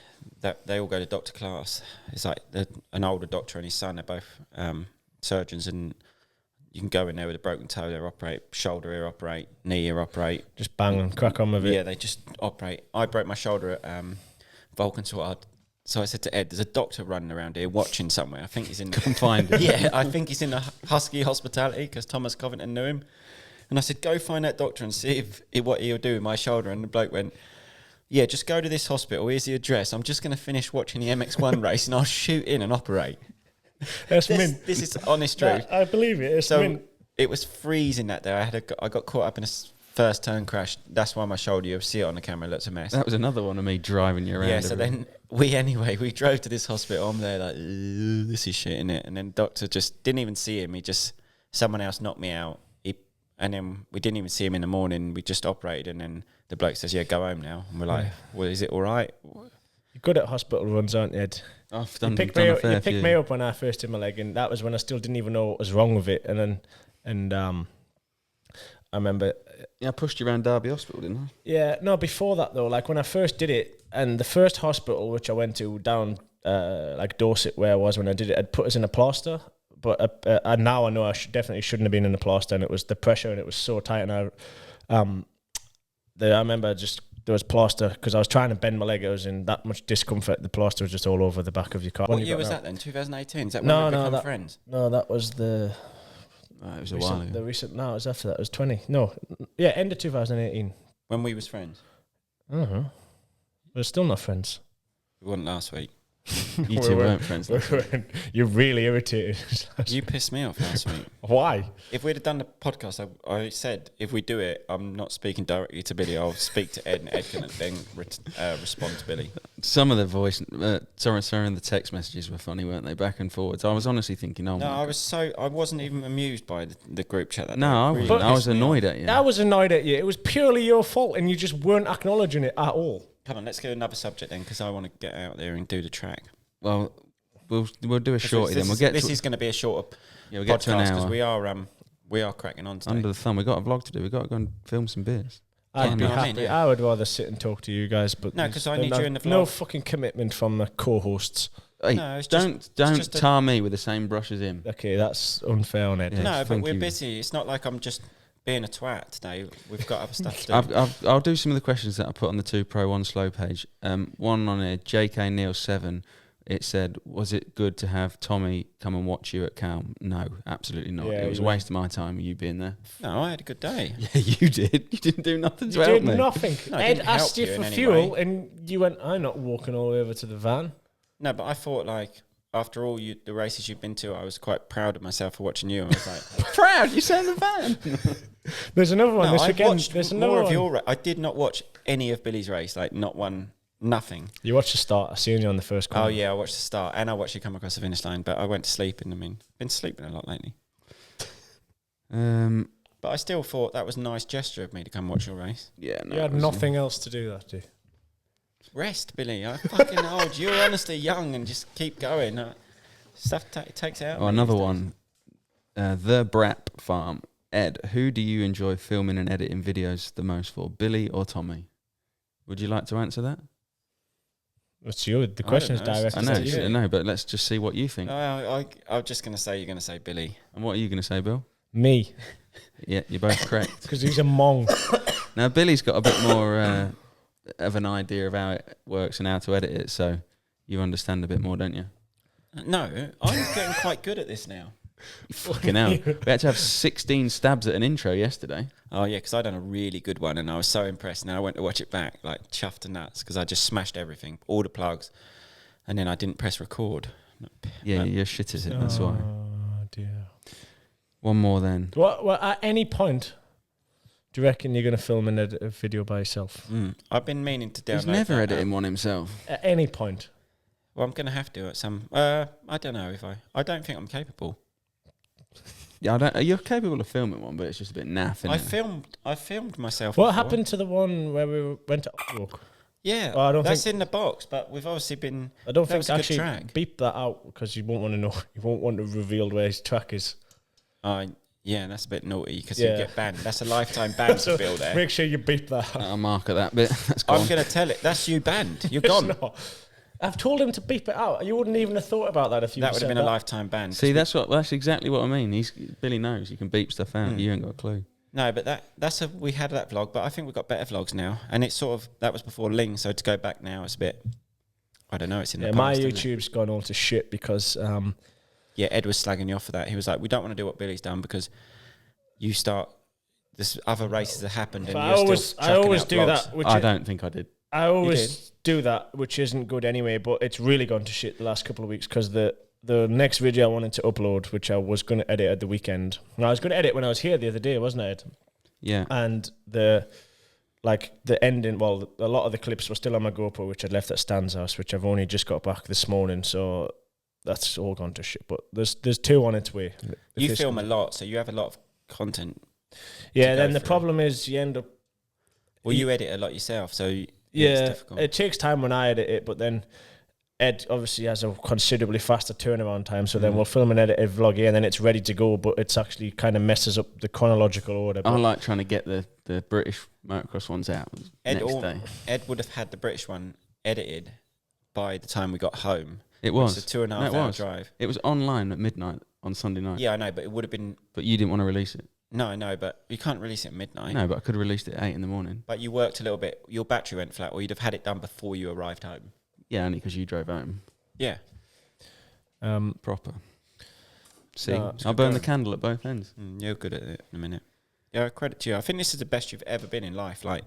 that they all go to doctor class. It's like an older doctor and his son are both surgeons, and you can go in there with a broken toe, they operate, shoulder here operate, knee here operate. Just bang and crack on with it. Yeah, they just operate. I broke my shoulder at Vulcan Sword. So I said to Ed, there's a doctor running around here watching somewhere. I think he's in the... Confined. Yeah, I think he's in the Husky Hospitality because Thomas Covington knew him. And I said, go find that doctor and see what he'll do with my shoulder. And the bloke went, yeah, just go to this hospital. Here's the address. I'm just going to finish watching the MX1 race and I'll shoot in and operate. That's This is honest truth. I believe it. It was freezing that day. I got caught up in a first turn crash. That's why my shoulder, you'll see it on the camera, looks a mess. That was another one of me driving you around. Yeah, so then we drove to this hospital. I'm there like, this is shit, innit? And then the doctor just didn't even see him. Someone else knocked me out. And then we didn't even see him in the morning. We just operated, and then the bloke says, yeah, go home now. And we're like, well, is it all right? You're good at hospital runs, aren't you, Ed? I've You picked me up when I first did my leg, and that was when I still didn't even know what was wrong with it. And I remember... Yeah, I pushed you around Derby Hospital, didn't I? Yeah, no, before that though, like when I first did it, and the first hospital which I went to down like Dorset where I was when I did it, had put us in a plaster, but now I know I definitely shouldn't have been in a plaster, and it was the pressure and it was so tight, and I remember just there was plaster because I was trying to bend my leg. I was in that much discomfort. The plaster was just all over the back of your car. What year was that then? 2018? Is that when we become friends? No, that was the It was a while ago. The recent, no, it was after that. It was 20. No, yeah, end of 2018. When we was friends. I don't know. We're still not friends. We weren't last week. You two weren't friends. You're really irritated. You pissed me off last week. Why? If we'd have done the podcast, I said if we do it, I'm not speaking directly to Billy. I'll speak to Ed, and Ed can then respond to Billy. Some of the the text messages were funny, weren't they? Back and forwards. I was honestly thinking, no, I wasn't even amused by the group chat. That no, really I was annoyed at you. I was annoyed at you. It was purely your fault, and you just weren't acknowledging it at all. Come on, let's go to another subject then, because I want to get out there and do the track. Well, we'll do a shorty then. This is going to be a shorter we'll get to an podcast hour. because we are cracking on today. Under the thumb, we got a vlog to do. We got to go and film some beers. I'd be I mean, happy. yeah. I would rather sit and talk to you guys, but No, 'cause I need you in the vlog. No fucking commitment from the co-hosts. Hey, No, it's don't just a- tar me with the same brush as him. Okay, that's unfair on Ed. Yeah. No, but thank we're you. busy. It's not like I'm just being a twat today. We've got other stuff to do. I'll do some of the questions that I put on the 2 Pro 1 Slow page. One on here, JK Neil 7. It said, was it good to have Tommy come and watch you at Calm? No, absolutely not. Yeah, It was a waste of my time, you being there. No, I had a good day. Yeah, you did. You didn't do nothing to You help did me. nothing. No, I Ed didn't asked help you you for in any fuel, way. and you went, I'm not walking all the way over to the van. No, but I thought like after all the races you've been to, I was quite proud of myself for watching you. I was like, Proud, you sat in the van. There's another one no, this I weekend. watched There's more another of one. your. I did not watch any of Billy's race. Like not one, nothing. You watched the start. I seen you on the first corner. Oh yeah, I watched the start and I watched you come across the finish line. But I went to sleep, and been sleeping a lot lately. But I still thought that was a nice gesture of me to come watch your race. Yeah, no. You had it was- nothing else to do that day. Rest, Billy. I'm fucking old. You're honestly young, and just keep going. Stuff takes out. Oh, me another these days. one. The Brap Farm. Ed, who do you enjoy filming and editing videos the most for, Billy or Tommy? Would you like to answer that? It's you. The question's know. directed I know, at you. I know, but let's just see what you think. I'm just going to say you're going to say Billy. And what are you going to say, Bill? Me. Yeah, you're both correct. Because he's a mong. Now, Billy's got a bit more of an idea of how it works and how to edit it, so you understand a bit more, don't you? No, I'm getting quite good at this now. Fucking hell. We had to have 16 stabs at an intro yesterday. Oh, yeah, because I done a really good one, and I was so impressed. Now I went to watch it back, like chuffed to nuts, because I just smashed everything, all the plugs, and then I didn't press record. Yeah, you're shit at it, that's why. Oh, dear. One more then. Well, at any point, do you reckon you're going to film and edit a video by yourself? I've been meaning to download He's never that editing app. one himself. At any point. Well, I'm going to have to at some... I don't know if I don't think I'm capable. Yeah, you're capable of filming one, but it's just a bit naff, isn't I filmed myself. What before. happened to the one where we went to Upwalk? Yeah, Well, I don't that's think- in the box, but we've obviously been... I don't that think was a good actually track. beep that out because you won't want to know. You won't want to reveal where his track is. Yeah, that's a bit naughty because Yeah. you get banned. That's a lifetime ban So to Bill there. make sure you beep that out. I'll mark at that bit. That's gone. I'm going to tell it. That's you banned. You're It's gone. not. I've told him to beep it out. You wouldn't even have thought about that if you That would have said been that. a lifetime ban. See, that's exactly what I mean. Billy knows you can beep stuff out. You ain't got a clue. No, but we had that vlog, but I think we've got better vlogs now. And it's sort of, that was before Ling, so to go back now, it's a bit, I don't know, it's in the my past. isn't it? YouTube's gone all to shit because Yeah, Ed was slagging you off for that. He was like, we don't want to do what Billy's done because you start, this other races have happened and I you're always still chucking out do vlogs. that. Which I don't think I did. I always do that, which isn't good anyway. But it's really gone to shit the last couple of weeks because the next video I wanted to upload, which I was going to edit at the weekend, and I was going to edit when I was here the other day, wasn't it? Yeah. And the ending, well, a lot of the clips were still on my GoPro, which I'd left at Stan's house, which I've only just got back this morning, so that's all gone to shit. But there's 2 on its way. You film a lot, so you have a lot of content. Yeah, to then go the through. problem is you end up. Well, you edit a lot yourself, so it's Yeah, difficult. it takes time when I edit it, but then Ed obviously has a considerably faster turnaround time, so then we'll film an edited vlog here and then it's ready to go, but it's actually kind of messes up the chronological order. I But like trying to get the British motocross ones out next day. Ed would have had the British one edited by the time we got home. It was. It's a 2.5 hour drive. It was online at midnight on Sunday night. Yeah, I know, but it would have been... But you didn't want to release it. No, I know, but you can't release it at midnight. No, but I could have released it at 8 in the morning. But you worked a little bit. Your battery went flat, or you'd have had it done before you arrived home. Yeah, only because you drove home. Yeah. Proper. See, No, I'll burn the candle at both ends. You're good at it in a minute. Yeah, credit to you. I think this is the best you've ever been in life. Like,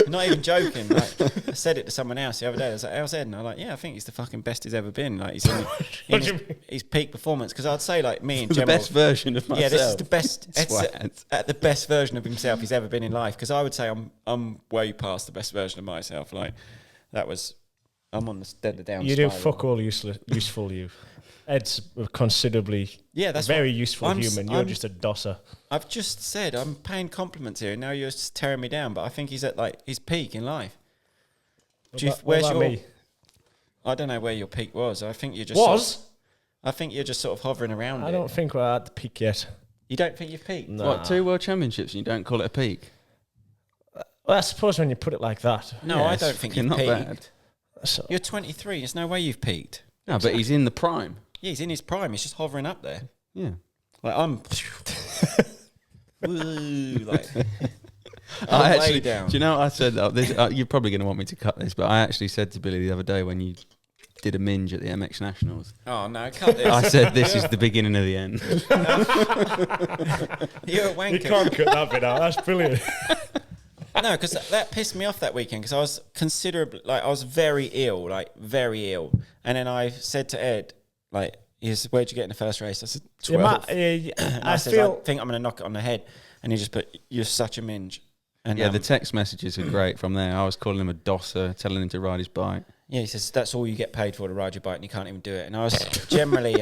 not even joking. Like, I said it to someone else the other day. I was like, "How's Ed?" And I'm like, "Yeah, I think he's the fucking best he's ever been. Like, he's in his peak performance." Because I'd say, like, me and the Gemma, best version of myself. Yeah, this is the best. Ed's at the best version of himself he's ever been in life. Because I would say I'm way past the best version of myself. Like, I'm on the down. You do fuck all useful you. Ed's considerably that's very useful human. You're just a dosser. I've just said I'm paying compliments here, and now you're just tearing me down. But I think he's at like his peak in life. What about me? I don't know where your peak was. I think you're just I think you're just sort of hovering around. I don't think we're at the peak yet. You don't think you've peaked? Nah. What, 2 world championships and you don't call it a peak? Well, I suppose when you put it like that. No, I don't think you've not peaked. Bad. So, You're 23. There's no way you've peaked. No, but he's in the prime. Yeah, he's in his prime. He's just hovering up there. Yeah. Like I'm. Woo, like. I actually, down. do you know what I said? You're probably going to want me to cut this, but I actually said to Billy the other day when you did a minge at the MX Nationals. Oh no, cut this. I said this is the beginning of the end. You're a wanker. you can't cut that bit out. That's brilliant. No, because that pissed me off that weekend because I was considerably, like, I was very ill, and then I said to Ed, like, where'd you get in the first race? I said 12. I think I'm going to knock it on the head, and he just put, "You're such a minge." And yeah, the text messages are great from there. I was calling him a dosser, telling him to ride his bike. Yeah, he says that's all you get paid for, to ride your bike, and you can't even do it. And I was generally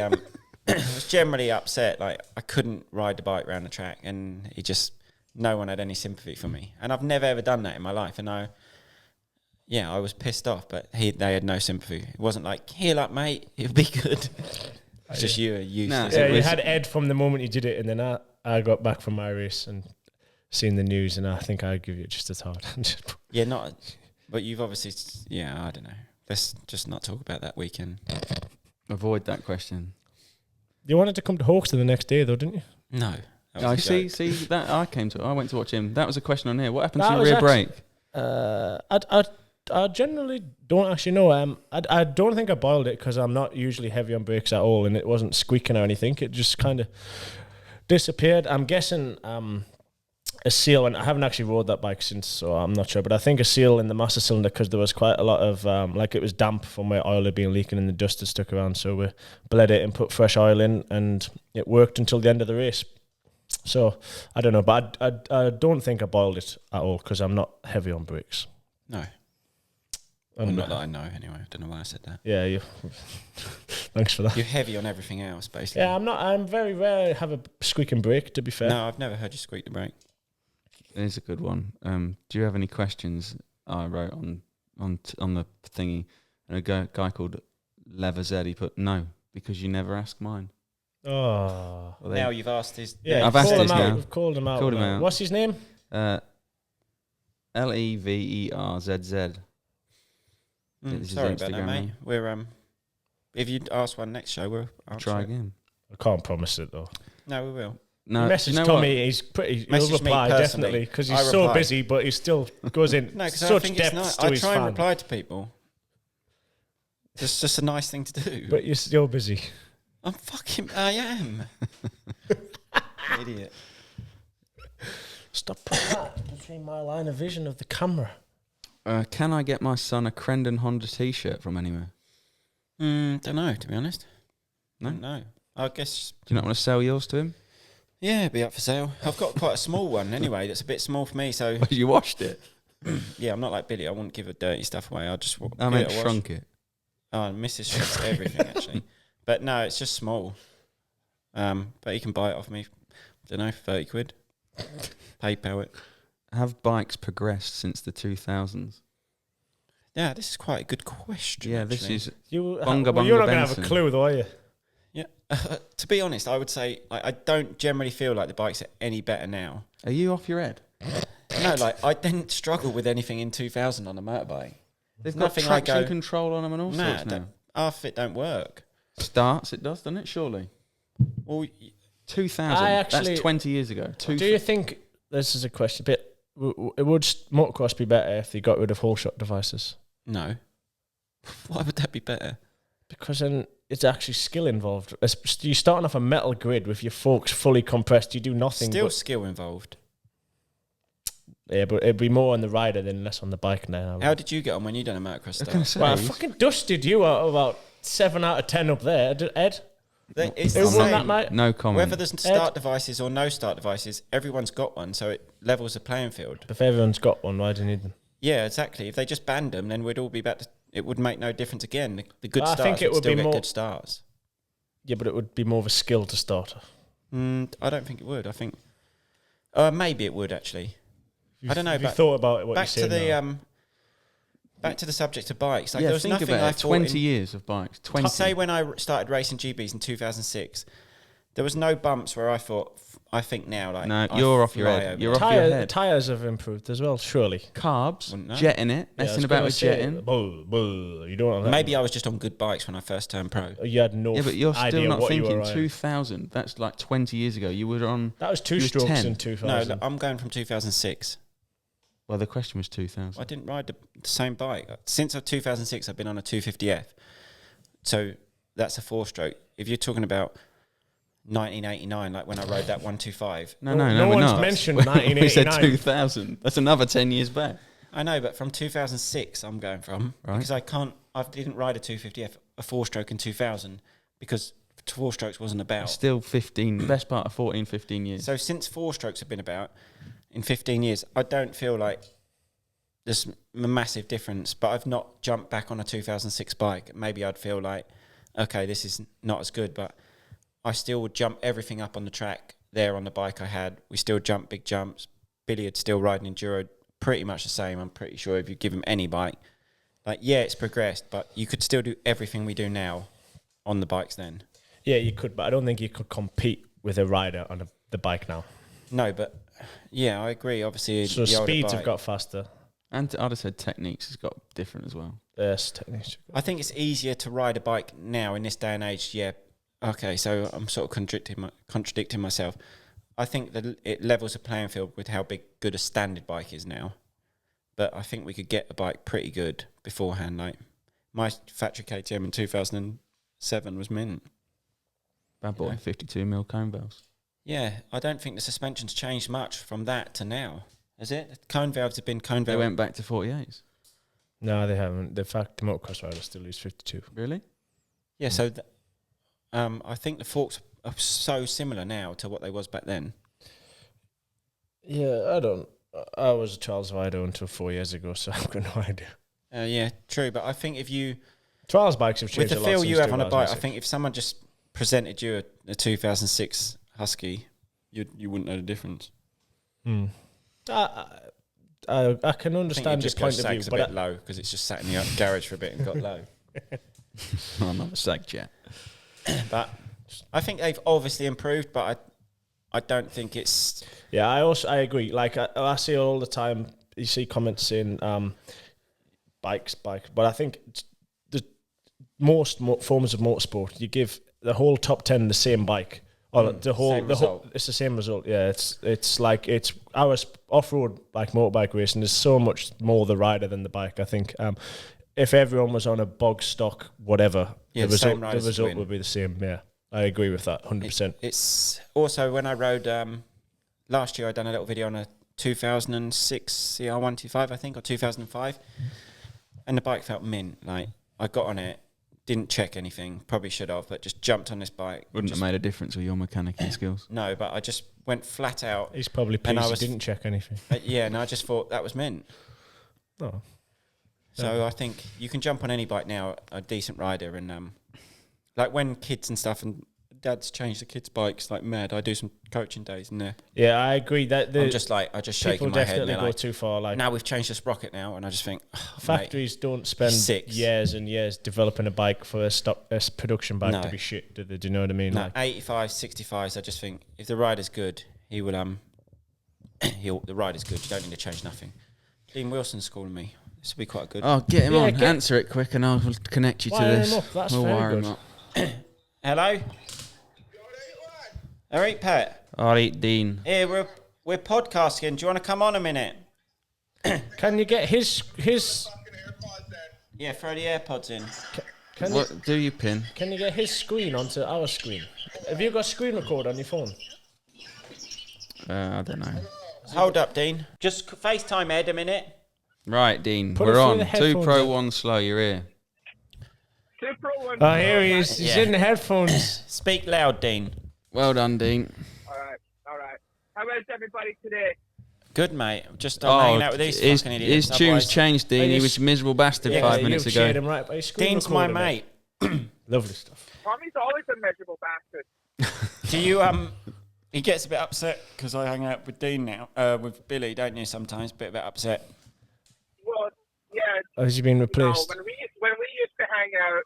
upset, like I couldn't ride the bike around the track, and no one had any sympathy for me. And I've never ever done that in my life, and I was pissed off, but they had no sympathy. It wasn't like, "Heal up, mate, it'll be good." It's just you are useless. Yeah, you had Ed from the moment you did it, and then I got back from my race and seen the news, and I think I'd give you just a thought. But you've obviously, I don't know. Let's just not talk about that weekend. Avoid that question. You wanted to come to Hawkes the next day, though, didn't you? No. I see that I went to watch him. That was a question on here. What happened to your rear brake? I generally don't actually know. I don't think I boiled it because I'm not usually heavy on brakes at all, and it wasn't squeaking or anything. It just kind of disappeared. I'm guessing a seal, and I haven't actually rode that bike since, so I'm not sure. But I think a seal in the master cylinder because there was quite a lot of it was damp from where oil had been leaking and the dust had stuck around. So we bled it and put fresh oil in, and it worked until the end of the race. So I don't know, but I don't think I boiled it at all because I'm not heavy on brakes. No. Not that I know, anyway. I don't know why I said that. Yeah, thanks for that. You're heavy on everything else, basically. Yeah, I'm not. I'm very rare have a squeaking brake, to be fair. No, I've never heard you squeak the brake. There's a good one. Do you have any questions? I wrote on the thingy, and a guy called Lever Z, he put no because you never ask mine. Oh, Well, now you've asked his. yeah, I've asked his now. We've called him out. Called him out. What's his name? LEVERZZ. This is Sorry his about that, Instagram mate. name. We're if you ask one next show, I'll Try again. I can't promise it though. No, we will. No, Message you know Tommy. what? He's pretty. Message He'll me reply personally. definitely because I he's so reply. busy, but he still goes in No, because I such think it's depths nice. to I his try and fan. reply to people. It's just a nice thing to do. But you're still busy. I am. Idiot. Stop putting that between my line of vision of the camera. Can I get my son a Crendon Honda T-shirt from anywhere? Don't know, to be honest. No? No. I guess. Do you not want to sell yours to him? Yeah, it'd be up for sale. I've got quite a small one anyway. That's a bit small for me. So You washed it. yeah, I'm not like Billy. I wouldn't give a dirty stuff away. I'll just. I meant shrunk it. Oh, Mrs. Shrinks everything actually, but no, it's just small. But you can buy it off me. Don't know, 30 quid. PayPal it. Have bikes progressed since the 2000s? Yeah, this is quite a good question. Yeah, actually. this is You're Bunga not Bunga going to have Benson. a clue, though, are you? Yeah. To be honest, I would say I don't generally feel like the bikes are any better now. Are you off your head? No, like I didn't struggle with anything in 2000 on a motorbike. They've Nothing got I traction go, control on them and all Nah, sorts now. half it don't work. Starts, it does, doesn't it? Surely. Well, 2000. actually- That's 20 years ago. Do you think, this is a question, but would motocross be better if they got rid of whole shot devices? no. Why would that be better? Because then it's actually skill involved. You're starting off a metal grid with your forks fully compressed. You do nothing. Still skill involved. Yeah, but it'd be more on the rider than less on the bike now. How did you get on when you done a motocross start? Well, I fucking dusted you out about 7 out of 10 up there, Ed. It's Who the won same. that, mate? No comment. Whether there's start devices or no start devices, everyone's got one, so it levels the playing field. If everyone's got one, why do you need them? Yeah, exactly. If they just banned them, then we'd all be back to, it would make no difference again. The good I starters think it would still be get more good starts. Yeah, but it would be more of a skill to start. I don't think it would. I think maybe it would actually. I don't know. Have you but thought about it? What back you're to the saying now? back to the subject of bikes. Like, yeah, there was think nothing about I it. thought 20 years of bikes. 20. Say when I started racing GBs in 2006, there was no bumps where I thought. I think now, like, No, I you're off your fly head. over You're them. off your head. Tires have improved as well, surely. Carbs, Wouldn't know. jetting it, messing about with jetting. You don't want that. Maybe I was just on good bikes when I first turned pro. You had no Yeah, but you're idea still not what you were thinking riding. 2000. That's like 20 years ago. You were on. That was two you strokes 10. in No, 2000. look, I'm going from 2006. Well, the question was 2000. I didn't ride the same bike. Since 2006, I've been on a 250F. So that's a 4-stroke. If you're talking about 1989, like when I rode that 125. No, no we're one's not. mentioned We said 1989. 2000. That's another 10 years back. I know, but from 2006, I'm going from. Right. Because I didn't ride a 250F, a 4-stroke in 2000, because 4-strokes wasn't about. Still 15, best part of 14, 15 years. So since 4-strokes have been about, in 15 years, I don't feel like there's a massive difference, but I've not jumped back on a 2006 bike. Maybe I'd feel like, okay, this is not as good, but I still would jump everything up on the track there on the bike I had. We still jump big jumps. Billy had still riding enduro, pretty much the same. I'm pretty sure if you give him any bike, like, yeah, it's progressed, but you could still do everything we do now on the bikes then. Yeah, you could, but I don't think you could compete with a rider on the bike now. No, but yeah, I agree. Obviously, So the older speeds bike- have got faster. And I'd have said techniques has got different as well. Yes, techniques. I think it's easier to ride a bike now in this day and age. Yeah, okay, so I'm sort of contradicting myself. I think that it levels the playing field with how good a standard bike is now. But I think we could get a bike pretty good beforehand. Like my factory KTM in 2007 was mint. Bad boy, 52mm cone valves. Yeah, I don't think the suspension's changed much from that to now. Has it? The cone valves have been cone They valves. went back to 48s. No, they haven't. The fact the motocross riders still use 52. Really? Yeah, so I think the forks are so similar now to what they was back then. Yeah, I don't. I was a trials rider until 4 years ago, so I've got no idea. Yeah, true. But I think if you, Trials bikes have with changed the a lot feel since you have on a bike, I 2006. think if someone just presented you a 2006 Husky, you wouldn't know the difference. I can I think understand it your just point goes of view, sags a but bit low because it's just sat in the garage for a bit and got low. I'm not a sag jet. But I think they've obviously improved, but I don't think it's. yeah, I agree. Like I see all the time, you see comments saying bike, but I think the most forms of motorsport, you give the whole top 10 the same bike. Or the whole, same result. it's the same result. Yeah, it's like our off-road like motorbike racing is so much more the rider than the bike. I think if everyone was on a bog stock whatever, Yeah, the same result riders win. would be the same. Yeah, I agree with that 100%. It's also when I rode last year. I done a little video on a 2006 CR125, I think, or 2005, and the bike felt mint. Like I got on it. Didn't check anything, probably should have, but just jumped on this bike. Wouldn't just, have made a difference with your mechanical skills. No, but I just went flat out. He's probably And pleased I he was- didn't check anything. Yeah, and I just thought that was mint. Oh. So I think you can jump on any bike now, a decent rider, and like when kids and stuff, and dad's changed the kids' bikes like mad. I do some coaching days in there. Yeah, I agree that I'm just shaking people my head. definitely And go like, too far. Like now we've changed the sprocket now, and I just think factories don't spend six. years and years developing a bike for a production bike No. to be shit. Do you know what I mean? No, Like, 85, 65s. I just think if the rider's good, he will. The rider's good. You don't need to change nothing. Dean Wilson's calling me. This will be quite good. Oh, get him Yeah, on. Answer it quick and I'll connect you to Wire him this. up, that's we'll very wire him good. up. Hello. All right, Pat. All right, Dean. Here we're podcasting. Do you want to come on a minute? can you get his? Yeah, throw the AirPods in. What do you pin? Can you get his screen onto our screen? Have you got screen record on your phone? I don't know. Hold up, Dean. Just FaceTime Ed a minute. Right, Dean, Put it we're through on. the 2 headphones Pro, in. 1 slow, you're here. 2 Pro 1. Oh, here he is. He's in the headphones. Speak loud, Dean. Well done, Dean. All right. How is everybody today? Good, mate. Just hanging out with these fucking idiots. His tune's changed, Dean. He was a miserable bastard 5 minutes Cheered ago. him right by screen Dean's my recording, mate. Lovely stuff. Tommy's always a miserable bastard. Do you He gets a bit upset because I hang out with Dean now, with Billy, don't you? Sometimes a bit upset. Well, yeah. Has he been You know, replaced? when we used to hang out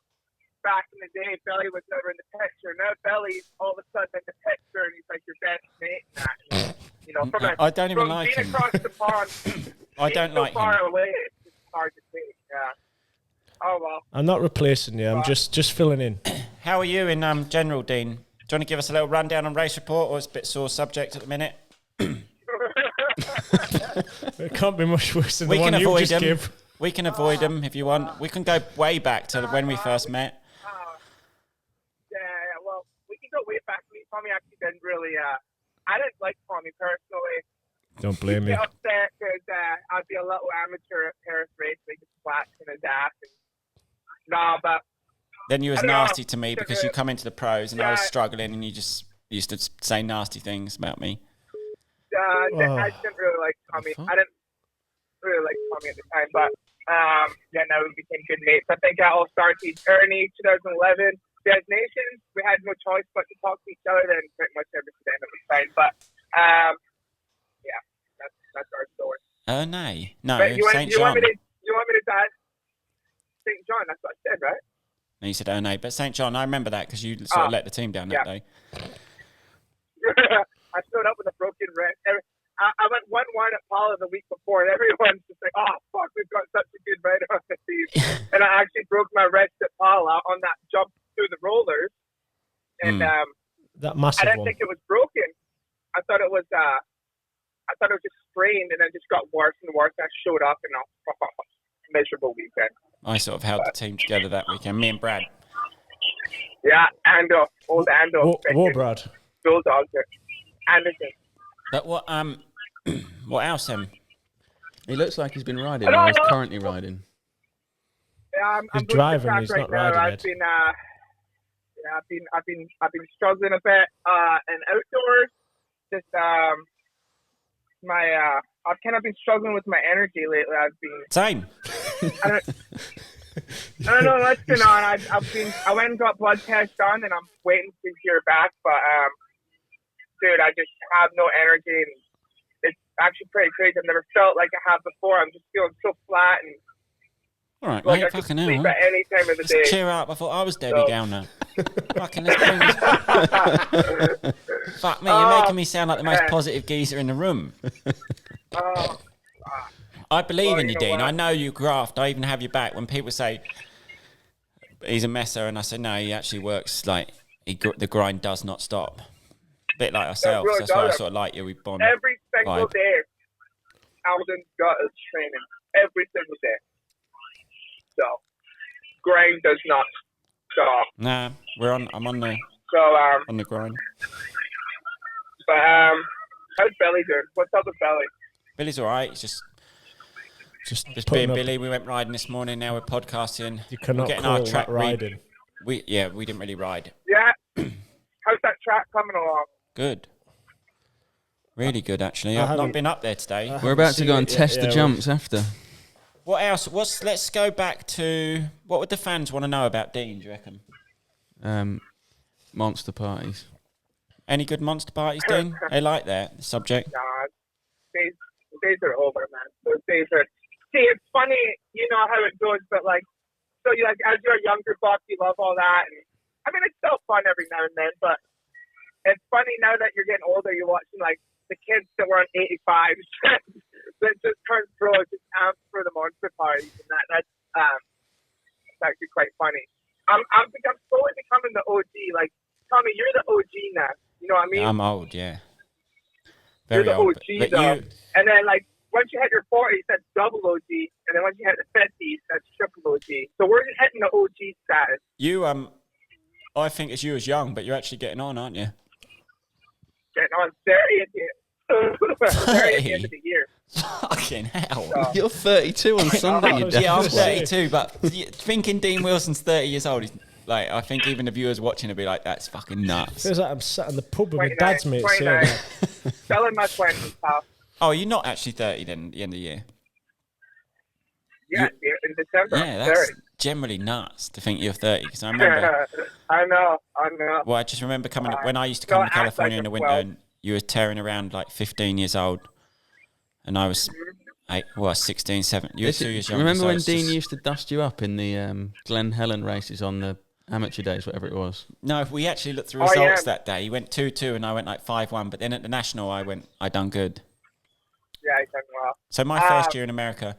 back in the day, Belly was never in the picture. Now Belly's all of a sudden in the picture, and he's like your best mate. And that, you know, from I don't even from like being him. across the pond, I don't so like him. far away, it's just hard to take. Yeah. Oh well. I'm not replacing you. I'm just filling in. How are you in general, Dean? Do you want to give us a little rundown on race report, or it's a bit sore subject at the minute? It can't be much worse than We the can one you avoid just them. gave. We can avoid them if you want. We can go way back to when we first met. Yeah, well, we can go way back. Me, Tommy actually didn't really. I didn't like Tommy personally. Don't blame me. He'd get upset because I'd be a little amateur at Paris racing, just flashing his ass. And, nah, but Then you was I don't know. nasty to me because you come into the pros and I was struggling, and you just used to say nasty things about me. I didn't really like Tommy. I didn't really like Tommy at the time, but yeah, now we became good mates. I think at All Star Team Ernie 2011 Nations, we had no choice but to talk to each other. Then pretty much everything ended up fine. But yeah, that's our story. No, But St. John. You want me to die? St. John, that's what I said, right? No, you said no, but St. John, I remember that because you sort of let the team down that day. I showed up with a broken wrist. I went 1-1 at Paula the week before, and everyone's just like, "Oh fuck, we've got such a good rider on the team." And I actually broke my wrist at Paula on that jump through the rollers, and that massive I didn't one. think it was broken. I thought it was just sprained, and then just got worse and worse. I showed up, and miserable weekend. I sort of held the team together that weekend. Me and Brad. Yeah, old Ando. War Brad. Bulldog. Anderson. But what what else, He looks like he's been riding, or he's currently riding. Yeah, He's driving, he's not riding I've it. been, I've been struggling a bit in outdoors. Just I've kind of been struggling with my energy lately. I've been Same. I don't know what's going on. I went and got blood tests done, and I'm waiting to hear back. But dude, I just have no energy, and it's actually pretty crazy. I've never felt like I have before. I'm just feeling so flat, and All right, like mate, I could fucking sleep hell. at any time of the day. Cheer up. I thought I was Debbie Downer. Fucking let's bring this. Fuck me, you're making me sound like the most positive geezer in the room. I believe in you, Dean. I know you graft. I even have your back when people say he's a messer, and I say no, he actually works. Like the grind does not stop. A bit like ourselves. really That's why I does. sort of like you. We bond. Every single vibe. day, Alden's got his training. Every single day. So, grind does not stop. Nah, I'm on the So, on the grind. but how's Belly doing? What's up with Belly? Billy's all right. He's just putting being up- Billy. We went riding this morning. Now we're podcasting. You cannot we're getting call our track that riding. We didn't really ride. Yeah. How's that track coming along? Good. Really good, actually. I I've not haven't- been up there today. We're about to go and seen it test yet, the yeah, jumps after. What else? Let's go back to what would the fans want to know about Dean? Do you reckon? Monster parties. Any good monster parties, Dean? They like that subject. Nah, days are over, man. Those days are. See, it's funny, you know how it goes, but like, so you like as you're a younger buck, you love all that, and I mean it's still fun every now and then, but it's funny now that you're getting older. You're watching like the kids that were on 85s that just turned pro, just amped for the monster parties, and that's actually quite funny. I'm slowly becoming the OG. Like Tommy, you're the OG now. You know what I mean? I'm old, yeah. You're Very the old. OG But though. you, And then like once you hit your 40s, that's double OG, and then once you hit the 50s, that's triple OG. So we're just hitting the OG status. You, I think as you as young, but you're actually getting on, aren't you? Getting on 30 at the end of the year. Fucking hell. So, You're 32 on Sunday, you Yeah, I'm definitely. 32, but thinking Dean Wilson's 30 years old, like, I think even the viewers watching will be like, that's fucking nuts. Feels like I'm sat in the pub with my 29, dad's mates. 29. Yeah. Still in my 20s, pal. Oh, you're not actually 30 then at the end of the year? Yeah, in December. Yeah, I'm that's 30. generally nuts to think you're 30, because I remember... I know. Well, I just remember coming when I used to come to California in the winter, 12. and you were tearing around like 15 years old, and I was 16, 17. You were 2 years younger. Remember so when it's Dean just- used to dust you up in the Glen Helen races on the amateur days, whatever it was? No, if we actually looked through Oh, yeah. results that day, he went 2-2 and I went like 5-1. But then at the national, I done good. Yeah, he's done well. So my first year in America,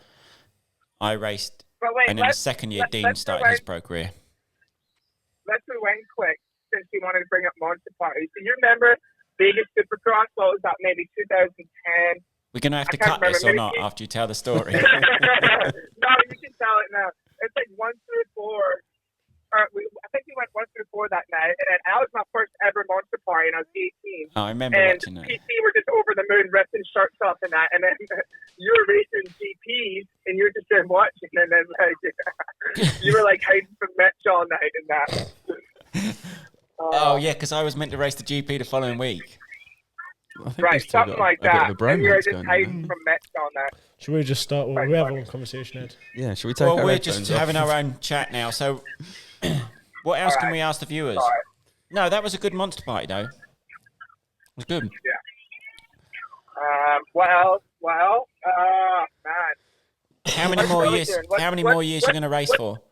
I raced, But wait, and then the second year, Dean let's started his pro career. Let's rewind quick, since you wanted to bring up Monster Party. So you remember Vegas Supercross? What was that, maybe 2010? We're gonna have to I can't cut this or remember. not after you tell the story. No, you can tell it now. It's like 1 through 4. I think we went 1 through 4 that night, and then that was my first ever Monster Party, and I was 18. Oh, I remember And watching that. PC were just over the moon, ripping shirts off and that, and then you were racing GPs, and you were just there watching, and then like you were like hiding from Mitch all night and that. Oh yeah, because I was meant to race the GP the following week. I think Right, we've still something got like a bit that. of a And you were bromance just going on hiding there. from Mitch all night. Should we just start? We have one conversation, Ed. Yeah, should we take Well, our we're headphones just off? having our own chat now. So, what else can we ask the viewers? Sorry. No, that was a good monster party, though. It was good. What else? Well, man. How many more years? How many more years are you going to race for? 2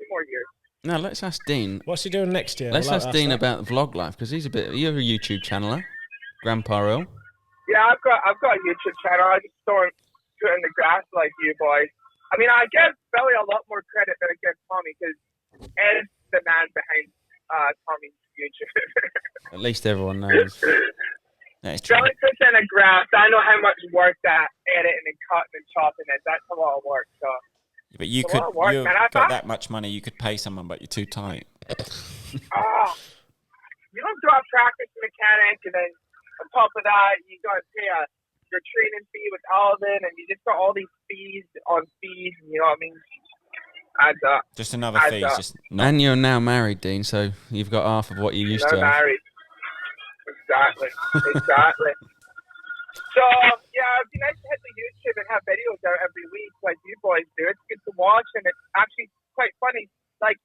more years. No, let's ask Dean. What's he doing next year? Let's I'd like ask to Dean that. about vlog life, because you're a YouTube channeler, Grandpa Earl. Yeah, I've got a YouTube channel. I just don't do it in the grass like you boys. I mean, I give Billy a lot more credit than I give Tommy, because Ed's the man behind Tommy's YouTube. At least everyone knows. That is true. Billy puts in a graph. I know how much work that editing and cutting and chopping is. That's a lot of work. So, But you It's a could, lot of work, you've man. I got thought- that much money, you could pay someone, but you're too tight. You don't do a practice mechanic, and then on top of that, you got to pay your training fee with Alvin, and you just got all these fees on fees. You know what I mean? Adds up. Just another Adds fee. up. Just not. And you're now married, Dean, so you've got half of what you used No to have. married. Exactly. So, yeah, it'd be nice to hit the YouTube and have videos out every week like you boys do. It's good to watch, and it's actually quite funny. Like,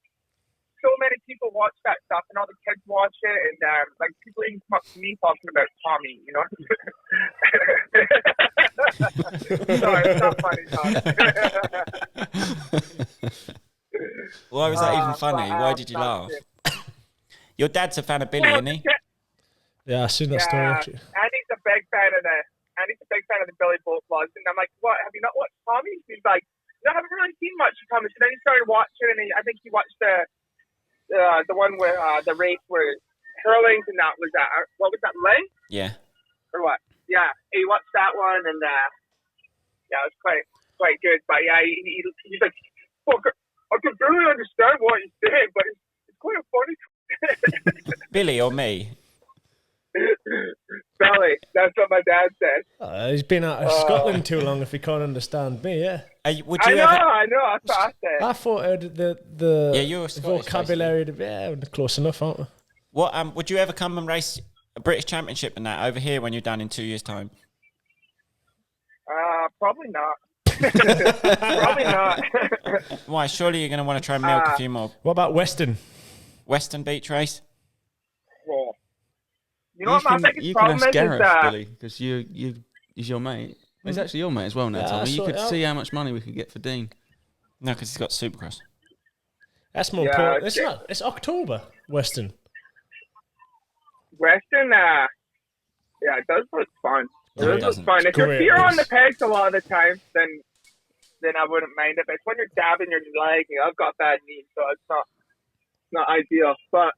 so many people watch that stuff, and all the kids watch it, and like people even come up to me talking about Tommy, you know? Sorry, it's not funny, Tom. Why was that even funny? Why did you laugh? Your dad's a fan of Billy, isn't he? Yeah, I seen that story Yeah, actually. Andy's a big fan of the Billy Bolt vlogs, and I'm like, what? Have you not watched Tommy? He's like, no, I haven't really seen much of Tommy. So then he started watching, and I think he watched the one where the race where Hurlings and that was that. What was that, Lane? Yeah. Or what? Yeah, he watched that one, and yeah, it was quite good. But yeah, he's like, fuck, I can barely understand what he's saying, but it's quite funny. Billy or me? Billy, that's what my dad said. He's been out of Scotland too long if he can't understand me, yeah. Would I you know, ever? that's what I said. I thought the Yeah, you're Scottish, vocabulary, yeah, close enough, aren't we? What? Would you ever come and race a British Championship and that over here when you're done in 2 years' time? Probably not. Probably not. Why? Surely you're going to want to try and milk a few more. What about Western? Western Beach race? Well, you know what my biggest you can problem ask is? Gareth, Billy, because he's your mate. He's actually your mate as well now, Yeah, Tommy. You sort could it out. see how much money we could get for Dean. No, because he's got Supercross. That's more Yeah, important. It's okay. not. It's October, Western. Western, yeah, it does look fun. No, it It does doesn't. look fun. If Great you're on the race. pegs a lot of the time, then I wouldn't mind it. But it's when you're dabbing your leg. I've got bad knees, so it's not ideal. But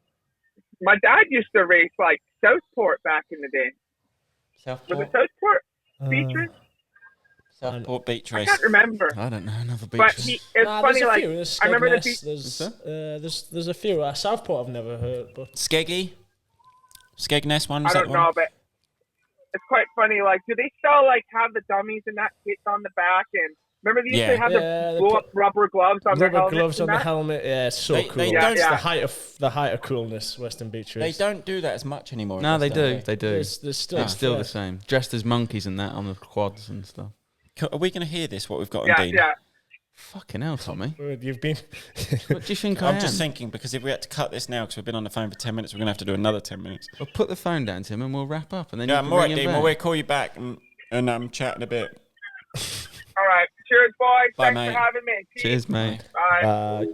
my dad used to race like Southport back in the day. Was it Southport? Beatrice? Southport Beach I Race. can't remember. I don't know another beach. But it's funny, there's a like, few. There's I remember the Skegness, beach. there's a few. Southport I've never heard, but Skeggy? Skegness one? I Is that don't the know, one? but it's quite funny. Like, do they still, like, have the dummies and that kits on the back? And remember they used to have the blow-up rubber gloves on their rubber helmets gloves and on the that? helmet. Yeah, it's so cool. They It's don't- the height of coolness. Western Beach They Race. don't do that as much anymore. No, they don't do. They do. There's still, It's still the same. Dressed as monkeys and that on the quads and stuff. Are we going to hear this, what we've got on Yeah, Dean? yeah. Fucking hell, Tommy. You've been. What do you think I I'm am? just thinking, because if we had to cut this now, because we've been on the phone for 10 minutes, we're going to have to do another 10 minutes. Well, put the phone down, Tim, and we'll wrap up. And then Yeah, you I'm can all right, ring him Dean. back. We'll call you back and I'm chatting a bit. All right. Cheers, boys. Bye, Thanks mate. for having me. Cheers, mate. Bye.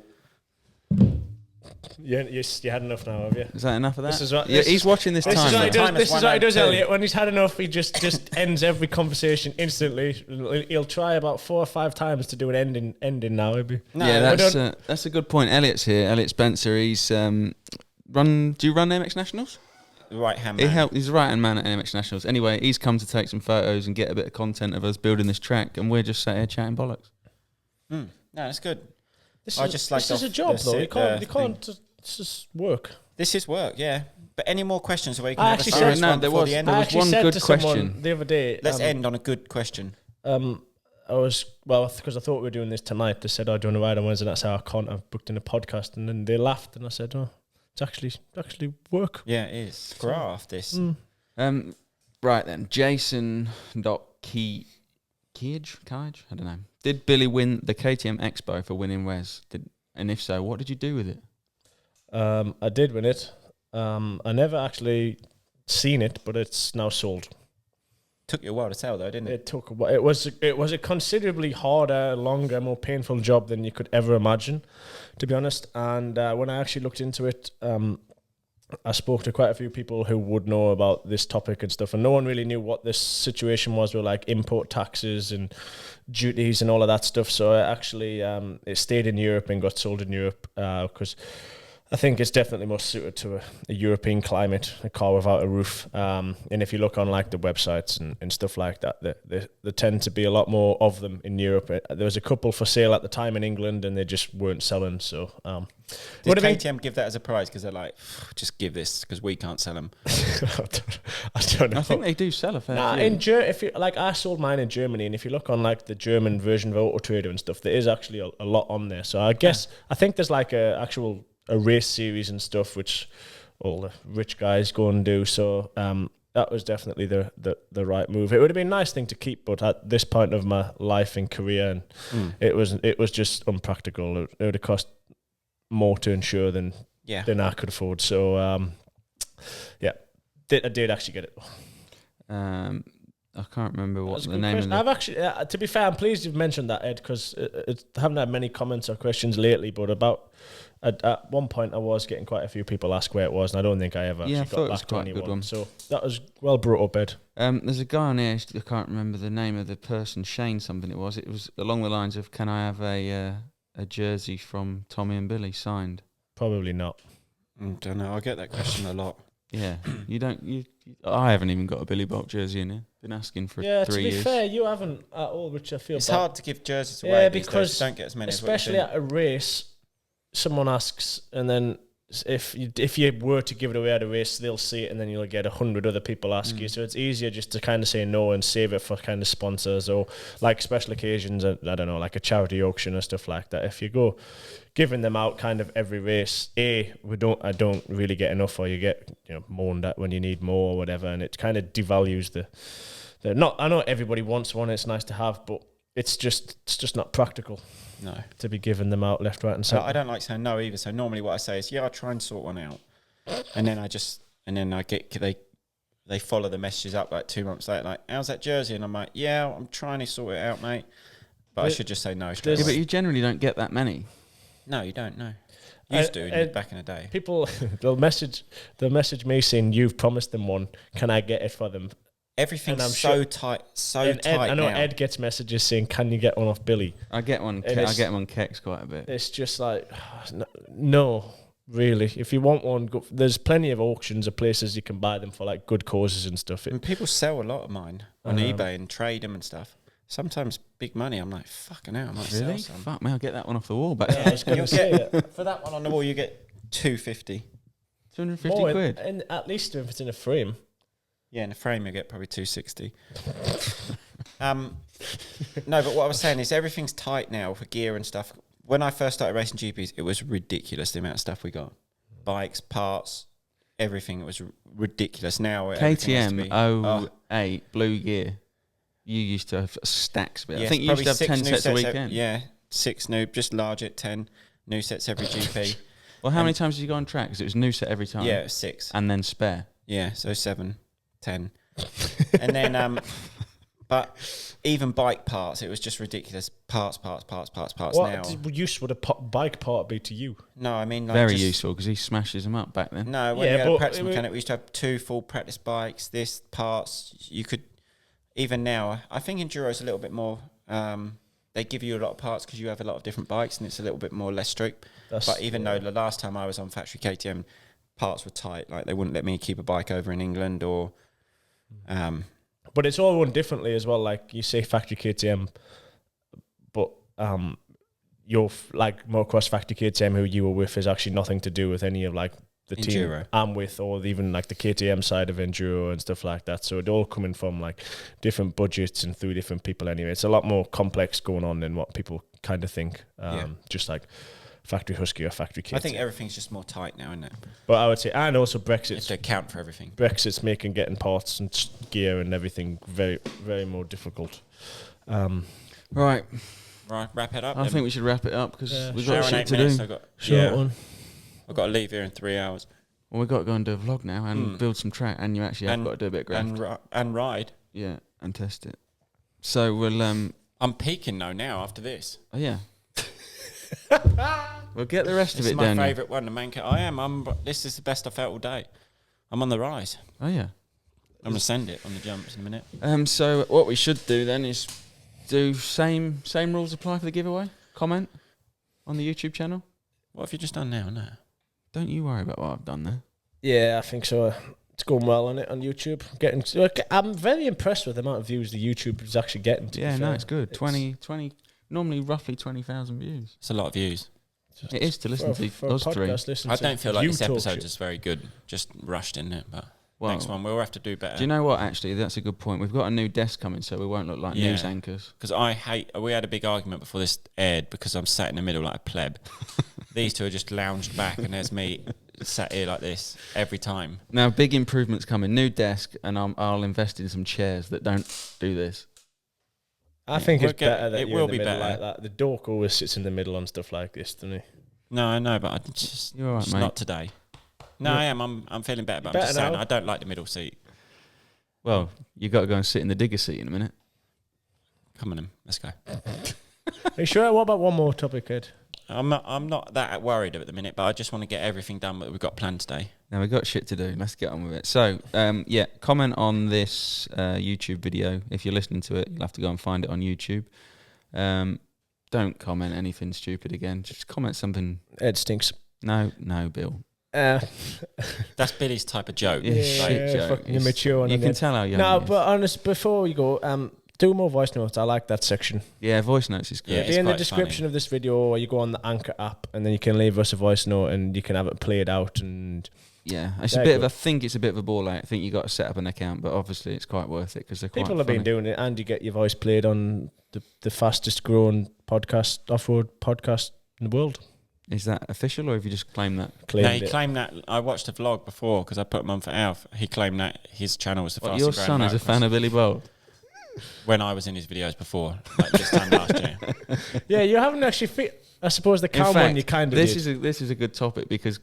You had enough now, have you? Is that enough of that? This is what- Yeah, this he's is- watching this This time. is what he does. Time This is is what he does, 1:02. Elliot. When he's had enough, he just ends every conversation instantly. He'll try about 4 or 5 times to do an ending now. Maybe. No, Yeah, that's a good point. Elliot's here. Elliot Spencer. He's Do you run MX Nationals? The right-hand man. He's the right-hand man at MX Nationals. Anyway, he's come to take some photos and get a bit of content of us building this track, and we're just sat here chatting bollocks. No, that's good. This I is, just like this is the- a job, the though. You sit can't. there You can't. This is work. This is work, yeah. But any more questions so we can I have a actually serious said- one No, there before was- the end? there I was actually one said good to question. someone the other day. Let's end on a good question. I was because I thought we were doing this tonight. They said, "Oh, do you want to ride on Wednesday?" And I said, "I can't. I've booked in a podcast." And then they laughed, and I said, "Oh, it's actually work." Yeah, it is. Graft, this. Right then, Jason.Cage? I don't know. Did Billy win the KTM Expo for winning Res? And if so, what did you do with it? I did win it. I never actually seen it, but it's now sold. Took you a while to sell, though, didn't it? It took a while. It was a considerably harder, longer, more painful job than you could ever imagine, to be honest. And when I actually looked into it, I spoke to quite a few people who would know about this topic and stuff, and no one really knew what this situation was with like import taxes and duties and all of that stuff. So it actually it stayed in Europe and got sold in Europe because I think it's definitely more suited to a European climate, a car without a roof. And if you look on like the websites and stuff like that, there tend to be a lot more of them in Europe. There was a couple for sale at the time in England, and they just weren't selling. So, Did KTM give that as a prize? Because they're like, just give this because we can't sell them. I don't know. I think they do sell a fair Nah, few. if you like, I sold mine in Germany, and if you look on like the German version of Auto Trader and stuff, there is actually a lot on there. So I think there's like a race series and stuff which all the rich guys go and do. So that was definitely the right move. It would have been a nice thing to keep, but at this point of my life and career, and it was just unpractical. It would have cost more to insure than I could afford. So I did actually get it. I can't remember what the Good name question. of I've actually, to be fair, I'm pleased you've mentioned that, Ed, because I haven't had many comments or questions lately. But at one point, I was getting quite a few people ask where it was, and I don't think I ever Yeah, I actually thought it got was back to quite a anyone. good one. So that was well brought up, Ed. There's a guy on here, I can't remember the name of the person, Shane something it was. It was along the lines of, can I have a jersey from Tommy and Billy signed? Probably not. Don't know. I get that question a lot. Yeah, I haven't even got a Billy Bolt jersey in here. Been asking for 3 years. To be fair, you haven't at all, which I feel It's bad. hard to give jerseys away these days. because You don't get as many especially as what you at a race, someone asks, and then if you were to give it away at a race, they'll see it, and then you'll get 100 other people ask you. So it's easier just to kind of say no and save it for kind of sponsors or like special occasions. I don't know, like a charity auction or stuff like that. If you go giving them out kind of every race, I don't really get enough, or you get moaned at when you need more or whatever, and it kind of devalues the. I know everybody wants one. It's nice to have, but it's just not practical. No. To be giving them out left, right, and centre. I don't like saying no either. So normally what I say is, I'll try and sort one out, and then I get they follow the messages up like 2 months later, like, how's that jersey? And I'm like, yeah, I'm trying to sort it out, mate. But I should just say no straight Yeah, away. but you generally don't get that many. No, you don't. No, used to back in the day. People they'll message me saying you've promised them one. Can I get it for them? Everything's so tight, tight. I know now. Ed gets messages saying, "Can you get one off Billy?" I get one. I get them on Kex quite a bit. It's just like no, really. If you want one, there's plenty of auctions of places you can buy them for like good causes and stuff. And people sell a lot of mine on eBay and trade them and stuff. Sometimes big money. I'm like, fucking hell, I might sell some. Fuck me, I'll get that one off the wall. But Yeah, I was going to say it. For that one on the wall, you get 250. 250 quid. And at least if it's in a frame. Yeah, in a frame you get probably 260. No, but what I was saying is everything's tight now for gear and stuff. When I first started racing GPs, it was ridiculous the amount of stuff we got. Bikes, parts, everything. It was ridiculous. Now KTM 08 blue gear. You used to have stacks of it. Yes, I think you used to have 10 sets a weekend. Yeah, 6 new, just large at 10 new sets every GP. Well, how many times did you go on track? Because it was new set every time. Yeah, 6. And then spare. Yeah, so 7, 10. And then, but even bike parts, it was just ridiculous. Parts What now. use would a bike part be to you? No, I mean... like very useful, because he smashes them up back then. No, when you had a practice mechanic, we used to have 2 full practice bikes, parts. You could... Even now, I think Enduro's a little bit more... they give you a lot of parts because you have a lot of different bikes and it's a little bit more less strict. But even though the last time I was on factory KTM, parts were tight. Like, they wouldn't let me keep a bike over in England or... But it's all run differently as well. Like, you say factory KTM, but your like motocross factory KTM who you were with is actually nothing to do with any of like the Enduro team I'm with, or even like the KTM side of Enduro and stuff like that. So it all coming from like different budgets and through different people anyway. It's a lot more complex going on than what people kind of think. Just like factory Husky or factory KTM. I think everything's just more tight now, isn't it? But I would say, and also Brexit. It's to account for everything. Brexit's getting parts and gear and everything very, very more difficult. Right, wrap it up. I think we should wrap it up because we've got Hour and shit 8 to minutes, do. I've got to leave here in 3 hours. Well, we've got to go and do a vlog now and build some track, and you actually have got to do a bit of graft. And ride. Yeah, and test it. So we'll... I'm peaking though now after this. Oh, yeah. We'll get the rest of it down. This is down. my favourite one, the main this is the best I've felt all day. I'm on the rise. Oh, yeah. I'm going to send it on the jumps in a minute. So what we should do then is do same rules apply for the giveaway? Comment on the YouTube channel? What have you just done now? No. Don't you worry about what I've done there. Yeah, I think so. It's going well on YouTube. I'm very impressed with the amount of views the YouTube is actually getting. Yeah, no, it's good. 20, normally roughly 20,000 views. It's a lot of views. It is to listen to us three. I don't feel like this episode is very good. Just rushed in it, but next one we'll have to do better. Do you know what? Actually, that's a good point. We've got a new desk coming, so we won't look like news anchors. Because we had a big argument before this aired because I'm sat in the middle like a pleb. These two are just lounged back, and there's me sat here like this every time. Now, big improvements coming. New desk, and I'll invest in some chairs that don't do this. I think it's better that it you're will in the be middle better. like that. The dork always sits in the middle on stuff like this, doesn't he? No, I know, but you're all right, just mate. Not today. No, I am. I'm feeling better, but I'm just saying I don't like the middle seat. Well, you got to go and sit in the digger seat in a minute. Come on, then. Let's go. Are you sure? What about one more topic, Ed? I'm not that worried at the minute, but I just want to get everything done that we've got planned today. Now, we've got shit to do. Let's get on with it. So, comment on this YouTube video. If you're listening to it, you'll have to go and find it on YouTube. Don't comment anything stupid again. Just comment something. Ed stinks. No, Bill. That's Billy's type of joke. Shit joke. You're mature. You can tell how young No, he is. but honest, before you go, do more voice notes. I like that section. Yeah, voice notes is good. Yeah, it's in the description of this video, or you go on the Anchor app, and then you can leave us a voice note, and you can have it played out. And yeah, it's a bit of. I think it's a bit of a ball out. I think you got to set up an account, but obviously it's quite worth it because they're quite people have funny. been doing it, and you get your voice played on the fastest growing off-road podcast in the world. Is that official, or have you just claimed that? He claimed that. I watched a vlog before because I put him on for Alf. He claimed that his channel was the fastest. Your son is a fan of Billy Bold. When I was in his videos before, like this time last year. Yeah, you haven't actually. I suppose the calm one you kind of. This is a good topic because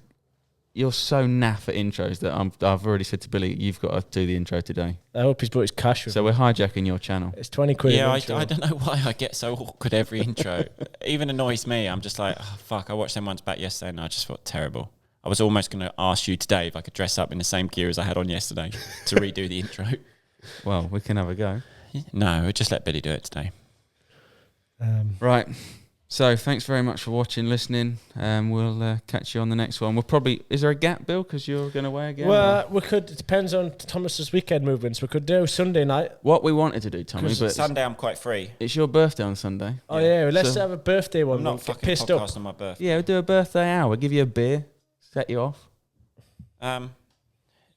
you're so naff at intros that I've already said to Billy, you've got to do the intro today. I hope he's brought his cash with So we're hijacking your channel. It's 20 quid. Yeah, I don't know why I get so awkward every intro. Even annoys me. I'm just like, oh, fuck. I watched them ones back yesterday and I just felt terrible. I was almost going to ask you today if I could dress up in the same gear as I had on yesterday to redo the intro. Well, we can have a go. No, just let Billy do it today. Right. So thanks very much for watching, listening. We'll catch you on the next one. We'll probably... Is there a gap, Bill? Because you're going away again? Well, we could... It depends on Thomas's weekend movements. We could do Sunday night. What we wanted to do, Tommy, but... Sunday I'm quite free. It's your birthday on Sunday. Oh, yeah. Well, let's have a birthday one. I'm not fucking pissed up on my birthday. Yeah, we'll do a birthday hour. We'll give you a beer. Set you off.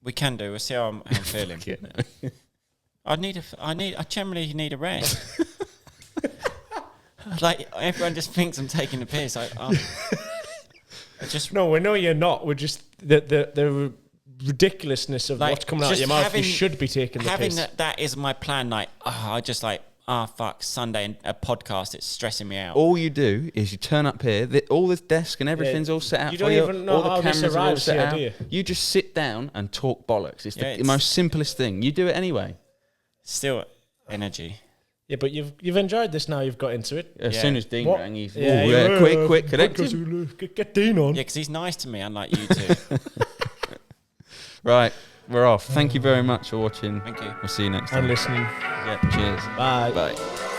We can do. We'll see how I'm feeling. I generally need a rest. Like, everyone just thinks I'm taking the piss. I just... No, we know you're not. We're just... The ridiculousness of what's coming out of your mouth, you should be taking the piss. Having that is my plan. Like, I just like... fuck, Sunday and a podcast, it's stressing me out. All you do is you turn up here, all this desk and everything's all set out. You don't even know all how the this cameras are all arrives set here, out. do you? You just sit down and talk bollocks. It's the most simplest thing. You do it anyway. Still energy. Yeah, but you've enjoyed this now. You've got into it. As soon as Dean rang, he's quick, connect him. Get Dean on. Yeah, because he's nice to me, unlike you two. Right, we're off. Thank you very much for watching. Thank you. We'll see you next time. And listening. Yeah, cheers. Bye. Bye.